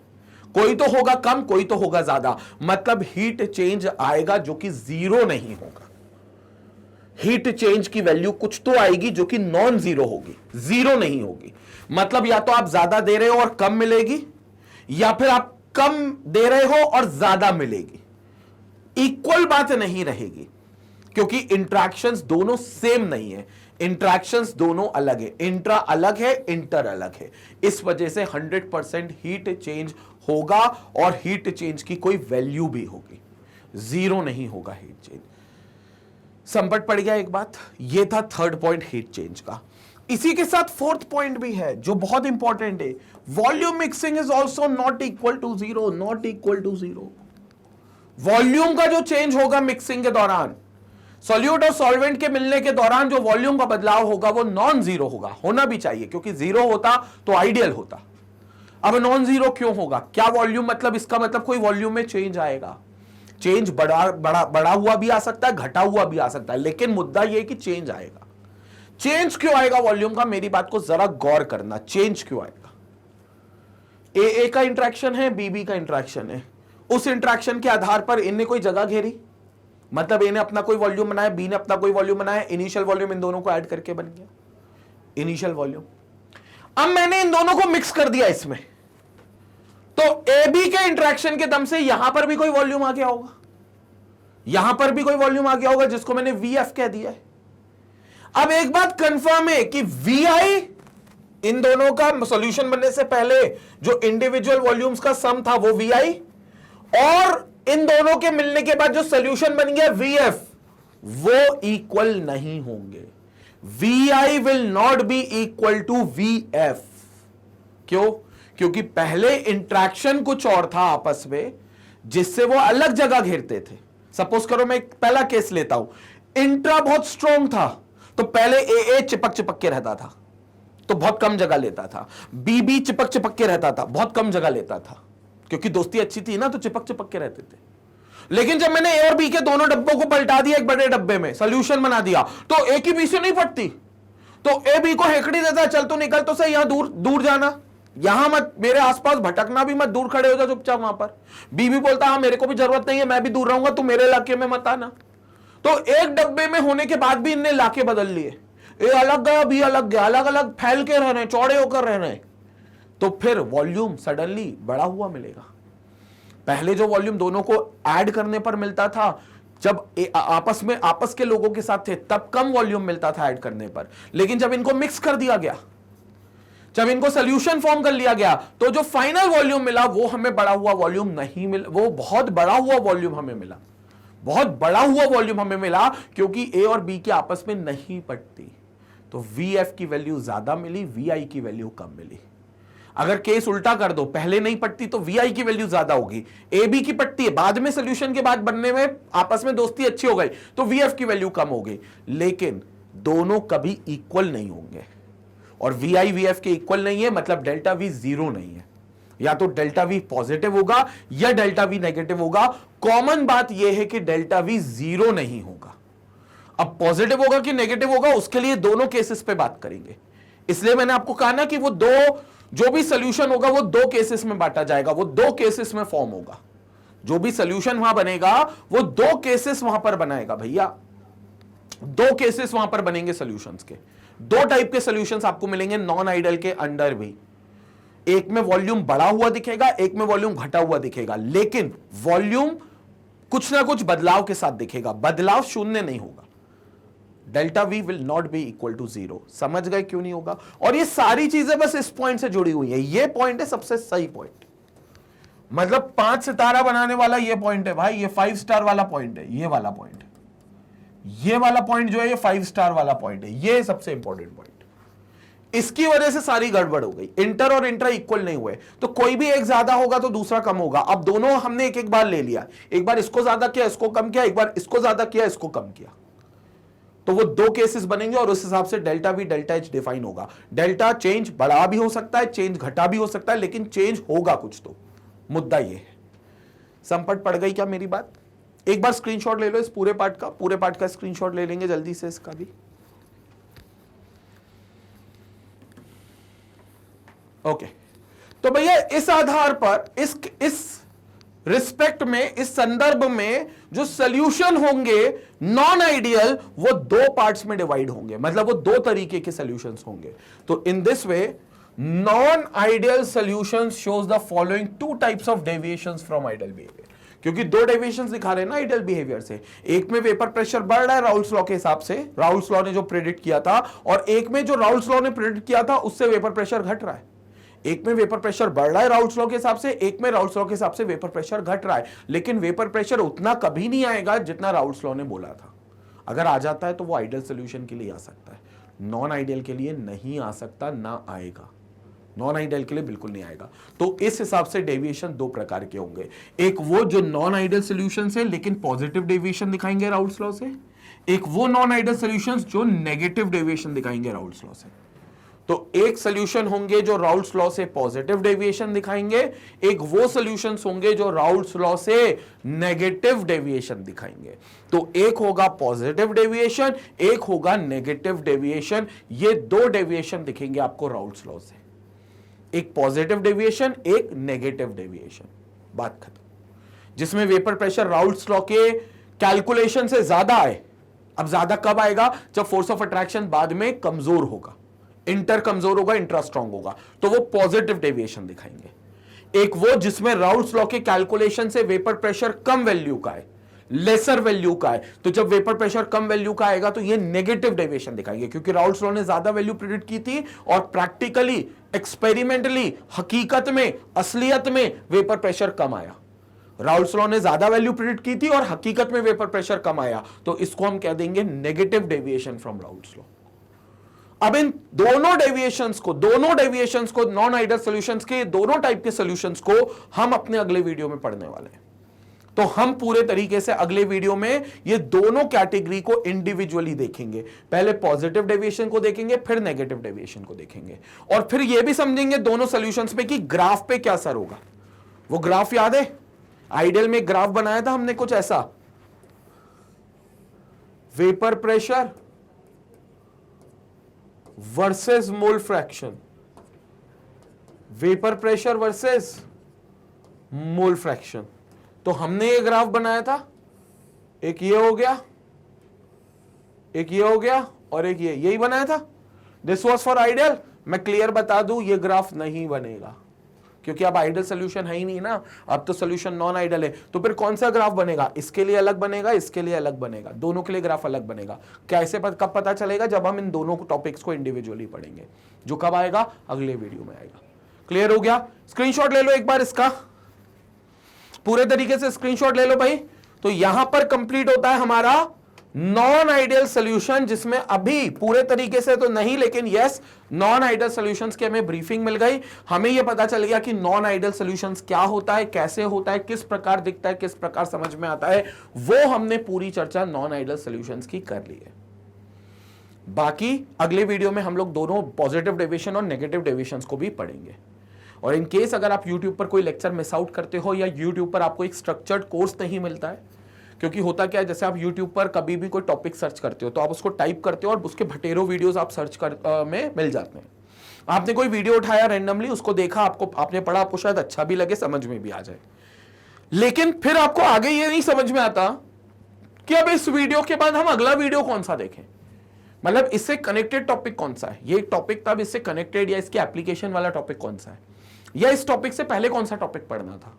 [SPEAKER 1] कोई तो होगा कम, कोई तो होगा ज्यादा। मतलब हीट चेंज आएगा जो कि जीरो नहीं होगा। हीट चेंज की वैल्यू कुछ तो आएगी जो कि नॉन जीरो होगी, जीरो नहीं होगी। मतलब या तो आप ज्यादा दे रहे हो और कम मिलेगी, या फिर आप कम दे रहे हो और ज्यादा मिलेगी। इक्वल बात नहीं रहेगी, क्योंकि इंट्रैक्शंस दोनों सेम नहीं है। इंट्रैक्शंस दोनों अलग है। इंट्रा अलग है, इंटर अलग है। इस वजह से 100% हीट चेंज होगा और हीट चेंज की कोई वैल्यू भी होगी, जीरो नहीं होगा हीट चेंज। संपट पड़ गया एक बात। ये था थर्ड पॉइंट हीट चेंज का। इसी के साथ फोर्थ पॉइंट भी है जो बहुत इंपॉर्टेंट है। Volume mixing is also not equal to zero. Not equal to zero. Volume का जो चेंज होगा मिक्सिंग के दौरान, सॉल्यूट और सॉल्वेंट के मिलने के दौरान जो वॉल्यूम का बदलाव होगा वो नॉन जीरो होगा। होना भी चाहिए, क्योंकि जीरो होता तो आइडियल होता। अब नॉन जीरो क्यों होगा? क्या वॉल्यूम मतलब? इसका मतलब कोई वॉल्यूम में चेंज आएगा। चेंज बड़ा हुआ भी आ सकता है, घटा हुआ भी आ सकता है, लेकिन मुद्दा यह कि चेंज आएगा। चेंज क्यों आएगा वॉल्यूम का? मेरी बात को जरा गौर करना। चेंज क्यों आएगा? ए का इंट्रैक्शन है, बी का इंट्रैक्शन है। उस इंट्रैक्शन के आधार पर इनने कोई जगह घेरी, मतलब ए ने अपना कोई वॉल्यूम बनाया, बी ने अपना कोई वॉल्यूम बनाया। इनिशियल वॉल्यूम इन दोनों को ऐड करके बन गया इनिशियल वॉल्यूम। अब मैंने इन दोनों को मिक्स कर दिया इसमें, तो ए बी के इंट्रैक्शन के दम से यहां पर भी कोई वॉल्यूम आ गया होगा, यहां पर भी कोई वॉल्यूम आ गया होगा, जिसको मैंने वी एफ कह दिया है। अब एक बात कंफर्म है कि वी आई इन दोनों का सॉल्यूशन बनने से पहले जो इंडिविजुअल वॉल्यूम्स का सम था वो वी आई, और इन दोनों के मिलने के बाद जो सॉल्यूशन बन गया वी एफ, वो इक्वल नहीं होंगे। V I will not be equal to V F. क्यों? क्योंकि पहले इंट्रैक्शन कुछ और था आपस में, जिससे वो अलग जगह घेरते थे। सपोज करो मैं एक पहला केस लेता हूं, इंट्रा बहुत स्ट्रॉन्ग था, तो पहले ए चिपक चिपक के रहता था, तो बहुत कम जगह लेता था। बी चिपक चिपक के रहता था, बहुत कम जगह लेता था, क्योंकि दोस्ती अच्छी थी ना, तो चिपक चिपक के रहते थे। लेकिन जब मैंने ए और बी के दोनों डब्बों को पलटा दिया एक बड़े डब्बे में, सॉल्यूशन बना दिया, तो ए की बी से नहीं फटती, तो ए बी को हेकड़ी देता है, चल तो निकल तो सही, यहां दूर दूर जाना, यहां मत, मेरे आसपास भटकना भी मत, दूर खड़े हो जा चुपचाप वहां पर। बी भी बोलता हाँ मेरे को भी जरूरत नहीं है, मैं भी दूर रहूंगा, तू मेरे इलाके में मत आना। तो एक डब्बे में होने के बाद भी इनने इलाके बदल लिए, ए अलग गया, बी अलग गया, अलग अलग फैल के रह रहे, चौड़े होकर रह रहे, तो फिर वॉल्यूम सडनली बड़ा हुआ मिलेगा। पहले जो वॉल्यूम दोनों को ऐड करने पर मिलता था, जब आपस के लोगों के साथ थे, तब कम वॉल्यूम मिलता था ऐड करने पर। लेकिन जब इनको मिक्स कर दिया गया, जब इनको सॉल्यूशन फॉर्म कर लिया गया, तो जो फाइनल वॉल्यूम मिला वो हमें बड़ा हुआ वॉल्यूम नहीं मिला, वो बहुत बड़ा हुआ वॉल्यूम हमें मिला, बहुत बड़ा हुआ वॉल्यूम हमें मिला, क्योंकि ए और बी के आपस में नहीं पटती। तो वी एफ की वैल्यू ज्यादा मिली, वी आई की वैल्यू कम मिली। अगर केस उल्टा कर दो, पहले नहीं पटती तो वी आई की वैल्यू ज्यादा होगी, ए बी की पटती है, बाद में सॉल्यूशन के बाद बनने में आपस में दोस्ती अच्छी हो गई, तो वी एफ की वैल्यू कम हो गई। लेकिन दोनों कभी इक्वल नहीं होंगे, और वी आई वी एफ के इक्वल नहीं है, मतलब डेल्टा वी जीरो नहीं है। या तो डेल्टा वी पॉजिटिव होगा या डेल्टा वी नेगेटिव होगा। कॉमन बात यह है कि डेल्टा वी जीरो नहीं होगा। अब पॉजिटिव होगा कि नेगेटिव होगा, उसके लिए दोनों केसेस पे बात करेंगे। इसलिए मैंने आपको कहा ना कि वो दो, जो भी सोल्यूशन होगा वो दो केसेस में बांटा जाएगा, वो दो केसेस में फॉर्म होगा। जो भी सोल्यूशन वहां बनेगा वो दो केसेस वहां पर बनाएगा भैया, दो केसेस वहां पर बनेंगे सॉल्यूशंस के। दो टाइप के सॉल्यूशंस आपको मिलेंगे नॉन आइडियल के अंडर भी। एक में वॉल्यूम बढ़ा हुआ दिखेगा, एक में वॉल्यूम घटा हुआ दिखेगा, लेकिन वॉल्यूम कुछ ना कुछ बदलाव के साथ दिखेगा, बदलाव शून्य नहीं होगा। Delta V will not be equal to zero. समझ गए क्यों नहीं होगा? और ये सारी चीजें बस इस पॉइंट से जुड़ी हुई है। ये पॉइंट है सबसे सही पॉइंट, मतलब 5 सितारा बनाने वाला ये पॉइंट है भाई, ये 5 स्टार वाला पॉइंट है, ये वाला पॉइंट। ये वाला पॉइंट जो है ये 5 स्टार वाला पॉइंट है, ये सबसे इंपॉर्टेंट पॉइंट। इसकी वजह से सारी गड़बड़ हो गई, इंटर और इंट्रा इक्वल नहीं हुए, तो कोई भी एक ज्यादा होगा तो दूसरा कम होगा। अब दोनों हमने एक एक बार ले लिया, एक बार इसको ज्यादा किया इसको कम किया, एक बार इसको ज्यादा किया इसको कम किया, तो वो दो केसेस बनेंगे और उस हिसाब से delta we delta H define होगा। डेल्टा चेंज बड़ा भी हो सकता है, चेंज घटा भी हो सकता है, लेकिन चेंज होगा कुछ तो। मुद्दा ये है। संपट पड़ गई क्या मेरी बात? एक बार स्क्रीनशॉट ले लो इस पूरे पार्ट का स्क्रीनशॉट ले लेंगे जल्दी से इसका भी। ओके, तो भैया इस आधार पर इस रिस्पेक्ट में, इस संदर्भ में जो सॉल्यूशन होंगे नॉन आइडियल, वो दो पार्ट्स में डिवाइड होंगे, मतलब वो दो तरीके के सॉल्यूशंस होंगे। तो in this way non ideal solutions shows the following two types of deviations from ideal behaviour, क्योंकि दो डेविएशंस दिखा रहे हैं ना आइडियल बिहेवियर से। एक में वेपर प्रेशर बढ़ रहा है राउल्स लॉ के हिसाब से, राउल्स लॉ ने जो प्रेडिक्ट किया था, और एक में जो राउल्स लॉ ने प्रेडिक्ट किया था उससे वेपर प्रेशर घट रहा है। एक में वेपर प्रेशर बढ़ रहा है राउल्स लॉ के हिसाब से, एक में राउल्स लॉ के हिसाब से वेपर प्रेशर घट रहा है, लेकिन वेपर प्रेशर उतना कभी नहीं आएगा जितना राउल्स लॉ ने बोला था। अगर आ जाता है तो वो आइडियल सॉल्यूशन के लिए आ सकता है, नॉन आइडियल के लिए नहीं आ सकता, ना आएगा, नॉन आइडियल के लिए बिल्कुल नहीं आएगा। तो इस हिसाब से डेविएशन दो प्रकार के होंगे, एक वो जो नॉन आइडियल सॉल्यूशन है लेकिन पॉजिटिव डेविएशन दिखाएंगे राउल्स लॉ से, एक वो नॉन आइडियल सॉल्यूशन जो नेगेटिव डेविएशन दिखाएंगे राउल्स लॉ से। तो एक सॉल्यूशन होंगे जो राउल्स लॉ से पॉजिटिव डेविएशन दिखाएंगे, एक वो सॉल्यूशंस होंगे जो राउल्स लॉ से नेगेटिव डेविएशन दिखाएंगे। तो एक होगा पॉजिटिव डेविएशन, एक होगा नेगेटिव डेविएशन। ये दो डेविएशन दिखेंगे आपको राउल्स लॉ से, एक पॉजिटिव डेविएशन, एक नेगेटिव डेविएशन, बात खत्म। जिसमें वेपर प्रेशर राउल्स लॉ के कैलकुलेशन से ज्यादा आए। अब ज्यादा कब आएगा? जब फोर्स ऑफ अट्रैक्शन बाद में कमजोर होगा, इंटर कमजोर होगा, इंट्रा स्ट्रांग होगा, तो वो पॉजिटिव डेविएशन दिखाएंगे। एक वो जिसमें राउल्स लॉ के कैलकुलेशन से वेपर प्रेशर कम वैल्यू का है, लेसर वैल्यू का है, तो जब वेपर प्रेशर कम वैल्यू का आएगा तो ये नेगेटिव डेविएशन दिखाएंगे, क्योंकि राउल्स लॉ ने ज्यादा वैल्यू प्रेडिक्ट की थी और प्रैक्टिकली, एक्सपेरिमेंटली, हकीकत में, असलियत में वेपर प्रेशर कम आया। राउल्स लॉ ने ज्यादा वैल्यू प्रेडिक्ट की थी और हकीकत में वेपर प्रेशर कम आया, तो इसको हम कह देंगे negative deviation from Raoult's law. अब इन दोनों डेविएशंस को नॉन आइडियल सॉल्यूशंस के दोनों टाइप के सॉल्यूशंस को हम अपने अगले वीडियो में पढ़ने वाले हैं। तो हम पूरे तरीके से अगले वीडियो में ये दोनों कैटेगरी को इंडिविजुअली देखेंगे। पहले पॉजिटिव डेविएशन को देखेंगे, फिर नेगेटिव डेविएशन को देखेंगे, और फिर ये भी समझेंगे दोनों सॉल्यूशंस पे कि ग्राफ पे क्या असर होगा। वो ग्राफ याद है? आइडियल में ग्राफ बनाया था हमने कुछ ऐसा, vapour pressure versus mole fraction, vapour pressure versus mole fraction. तो हमने ये ग्राफ बनाया था, एक ये हो गया, एक ये हो गया, और एक ये, यही बनाया था। This was for ideal. मैं क्लियर बता दूं, ये ग्राफ नहीं बनेगा, क्योंकि अब आइडियल सोल्यूशन है ही नहीं ना, अब तो सोल्यूशन नॉन आइडियल है। तो फिर कौन सा ग्राफ बनेगा? इसके लिए अलग बनेगा, इसके लिए अलग बनेगा, दोनों के लिए ग्राफ अलग बनेगा। कैसे कब पता चलेगा? जब हम इन दोनों टॉपिक्स को इंडिविजुअली पढ़ेंगे, जो कब आएगा? अगले वीडियो में आएगा। क्लियर हो गया? स्क्रीनशॉट ले लो एक बार इसका, पूरे तरीके से स्क्रीनशॉट ले लो भाई। तो यहां पर कंप्लीट होता है हमारा नॉन आइडियल सॉल्यूशन, जिसमें अभी पूरे तरीके से तो नहीं, लेकिन यस, नॉन आइडियल सॉल्यूशंस की हमें ब्रीफिंग मिल गई। हमें यह पता चल गया कि नॉन आइडियल सॉल्यूशंस क्या होता है, कैसे होता है, किस प्रकार दिखता है, किस प्रकार समझ में आता है। वो हमने पूरी चर्चा नॉन आइडियल सॉल्यूशंस की कर ली है। बाकी अगले वीडियो में हम लोग दोनों पॉजिटिव डेविएशन और नेगेटिव डेविएशंस को भी पढ़ेंगे। और इन केस अगर आप YouTube पर कोई लेक्चर मिस आउट करते हो, या YouTube पर आपको एक स्ट्रक्चर्ड कोर्स नहीं मिलता है, क्योंकि होता क्या है, जैसे आप YouTube पर कभी भी कोई टॉपिक सर्च करते हो तो आप उसको टाइप करते हो और उसके भटेरों वीडियोस आप सर्च में मिल जाते हैं। आपने कोई वीडियो उठाया रैंडमली, उसको देखा, आपने पढ़ा, आपको शायद अच्छा भी लगे, समझ में भी आ जाए, लेकिन फिर आपको आगे ये नहीं समझ में आता कि अब इस वीडियो के बाद हम अगला वीडियो कौन सा देखें, मतलब इससे कनेक्टेड टॉपिक कौन सा है, ये टॉपिक था, अब इससे कनेक्टेड या इसके एप्लीकेशन वाला टॉपिक कौन सा है, या इस टॉपिक से पहले कौन सा टॉपिक पढ़ना था,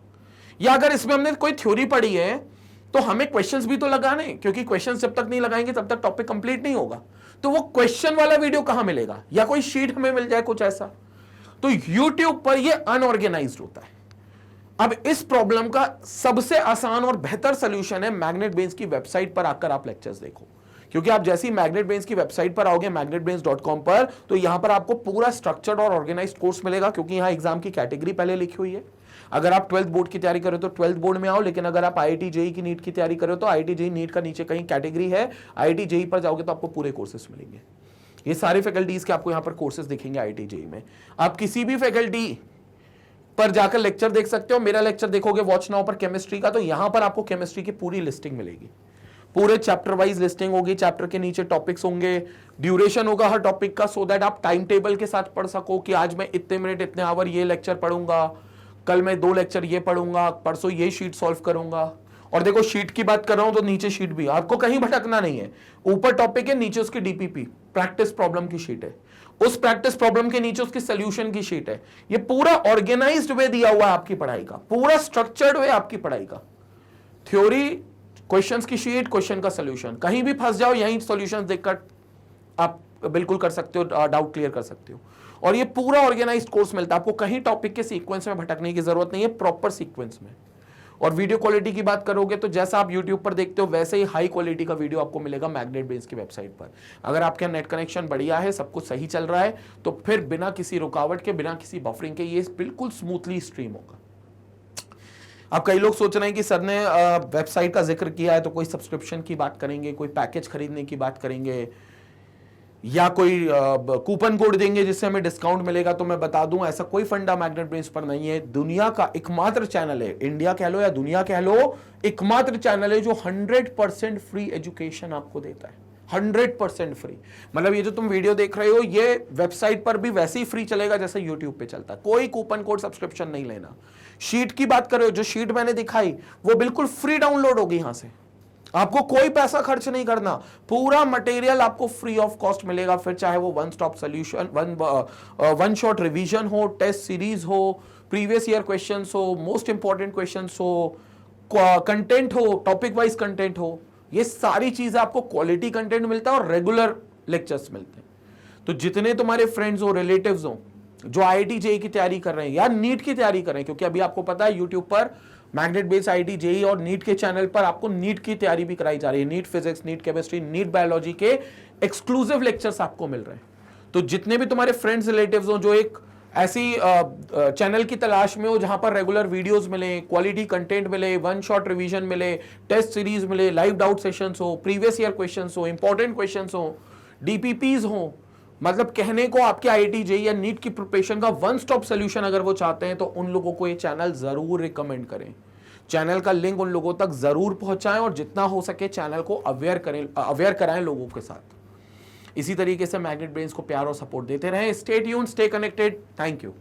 [SPEAKER 1] या अगर इसमें हमने कोई थ्योरी पढ़ी है तो हमें क्वेश्चंस भी तो लगाने, क्योंकि क्वेश्चंस जब तक नहीं लगाएंगे तब तक टॉपिक कंप्लीट नहीं होगा। तो वो क्वेश्चन वाला वीडियो कहां मिलेगा, या कोई शीट हमें मिल जाए कुछ ऐसा। तो YouTube पर ये अनऑर्गेनाइज्ड होता है। अब इस प्रॉब्लम का सबसे आसान और बेहतर सोल्यूशन है मैग्नेट बेंज की वेबसाइट पर आकर आप लेक्चर्स देखो। क्योंकि आप जैसे ही मैग्नेट ब्रेन्स की वेबसाइट पर आओगे magnetbrains.com पर, तो यहां पर आपको पूरा स्ट्रक्चर्ड और ऑर्गेनाइज्ड कोर्स मिलेगा, क्योंकि यहां एग्जाम की कैटेगरी पहले लिखी हुई है। अगर आप 12th बोर्ड की तैयारी करो तो 12th बोर्ड में आओ, लेकिन अगर आप IIT जेई की नीट की तैयारी करो तो IIT जेई नीट का नीचे कहीं कैटेगरी है, IIT जेई पर जाओगे तो आपको पूरे कोर्सेस मिलेंगे। ये सारे फैकल्टीज के आपको यहां पर कोर्सेज दिखेंगे IIT जेई में। आप किसी भी फैकल्टी पर जाकर लेक्चर देख सकते हो। मेरा लेक्चर देखोगे वॉच नाउ पर केमिस्ट्री का, तो यहां पर आपको केमिस्ट्री की पूरी लिस्टिंग मिलेगी, पूरे चैप्टर वाइज लिस्टिंग होगी, चैप्टर के नीचे टॉपिक्स होंगे, ड्यूरेशन होगा हर टॉपिक का, सो दैट आप टाइम टेबल के साथ पढ़ सको कि आज मैं इतने मिनट इतने आवर ये लेक्चर पढ़ूंगा, कल मैं 2 लेक्चर ये पढ़ूंगा, परसों ये शीट सॉल्व करूंगा। और देखो शीट की बात कर रहा हूं तो नीचे शीट भी, आपको कहीं भटकना नहीं है। ऊपर टॉपिक है, नीचे उसकी DPP प्रैक्टिस प्रॉब्लम की शीट है, उस प्रैक्टिस प्रॉब्लम के नीचे उसकी सोल्यूशन की शीट है। ये पूरा ऑर्गेनाइज्ड वे दिया हुआ है आपकी पढ़ाई का, पूरा स्ट्रक्चर्ड वे आपकी पढ़ाई का। थ्योरी, क्वेश्चंस की शीट, क्वेश्चन का सोल्यूशन, कहीं भी फंस जाओ यहीं सॉल्यूशंस देखकर आप बिल्कुल कर सकते हो, डाउट क्लियर कर सकते हो। और ये पूरा ऑर्गेनाइज्ड कोर्स मिलता है आपको, कहीं टॉपिक के सीक्वेंस में भटकने की जरूरत नहीं है, प्रॉपर सीक्वेंस में। और वीडियो क्वालिटी की बात करोगे तो जैसा आप YouTube पर देखते हो वैसे ही हाई क्वालिटी का वीडियो आपको मिलेगा मैग्नेट ब्रेन्स की वेबसाइट पर। अगर आपके नेट कनेक्शन बढ़िया है, सब कुछ सही चल रहा है, तो फिर बिना किसी रुकावट के, बिना किसी बफरिंग के ये बिल्कुल स्मूथली स्ट्रीम होगा। अब कई लोग सोच रहे हैं कि सर ने वेबसाइट का जिक्र किया है तो कोई सब्सक्रिप्शन की बात करेंगे, कोई पैकेज खरीदने की बात करेंगे, या कोई कूपन कोड देंगे जिससे हमें डिस्काउंट मिलेगा। तो मैं बता दूं ऐसा कोई फंडा मैग्नेट ब्रेन्स पर नहीं है। दुनिया का एकमात्र चैनल है, इंडिया कह लो या दुनिया कह लो, एकमात्र चैनल है जो 100% फ्री एजुकेशन आपको देता है। 100% फ्री, मतलब ये जो तुम वीडियो देख रहे हो ये वेबसाइट पर भी वैसे ही फ्री चलेगा जैसे यूट्यूब पे चलता है। कोई कूपन कोड सब्सक्रिप्शन नहीं लेना। शीट की बात कर रहे हो, जो शीट मैंने दिखाई वो बिल्कुल फ्री डाउनलोड होगी यहां से, आपको कोई पैसा खर्च नहीं करना, पूरा मटेरियल आपको फ्री ऑफ कॉस्ट मिलेगा। फिर चाहे वो one stop solution, one shot revision हो, टेस्ट सीरीज हो, प्रीवियस ईयर क्वेश्चंस हो, मोस्ट इंपॉर्टेंट क्वेश्चंस हो, कंटेंट हो, टॉपिक वाइज कंटेंट हो, ये सारी चीजें आपको क्वालिटी कंटेंट मिलता है और रेगुलर लेक्चर्स मिलते हैं। तो जितने तुम्हारे फ्रेंड्स हो, रिलेटिव्स हो जो IIT जेई की तैयारी कर रहे हैं या नीट की तैयारी कर रहे हैं, क्योंकि अभी आपको पता है यूट्यूब पर मैग्नेट ब्रेन्स IIT जेई और नीट के चैनल पर आपको नीट की तैयारी भी कराई जा रही है। NEET physics, NEET chemistry, NEET biology के एक्सक्लूसिव लेक्चर्स आपको मिल रहे हैं। तो जितने भी तुम्हारे फ्रेंड्स, रिलेटिव्स हो जो एक ऐसी चैनल की तलाश में हो जहां पर रेगुलर वीडियोस मिले, क्वालिटी कंटेंट मिले, वन शॉट रिवीजन मिले, टेस्ट सीरीज मिले, लाइव डाउट सेशंस हो, प्रीवियस ईयर क्वेश्चंस हो, इंपॉर्टेंट क्वेश्चंस हो, DPPs हो, मतलब कहने को आपके IIT जेई या नीट की प्रिपरेशन का वन स्टॉप सोल्यूशन अगर वो चाहते हैं तो उन लोगों को ये चैनल जरूर रिकमेंड करें। चैनल का लिंक उन लोगों तक जरूर पहुंचाएं और जितना हो सके चैनल को अवेयर कराएं लोगों के साथ। इसी तरीके से मैग्नेट ब्रेन्स को प्यार और सपोर्ट देते रहें। Stay tuned, stay connected. Thank you.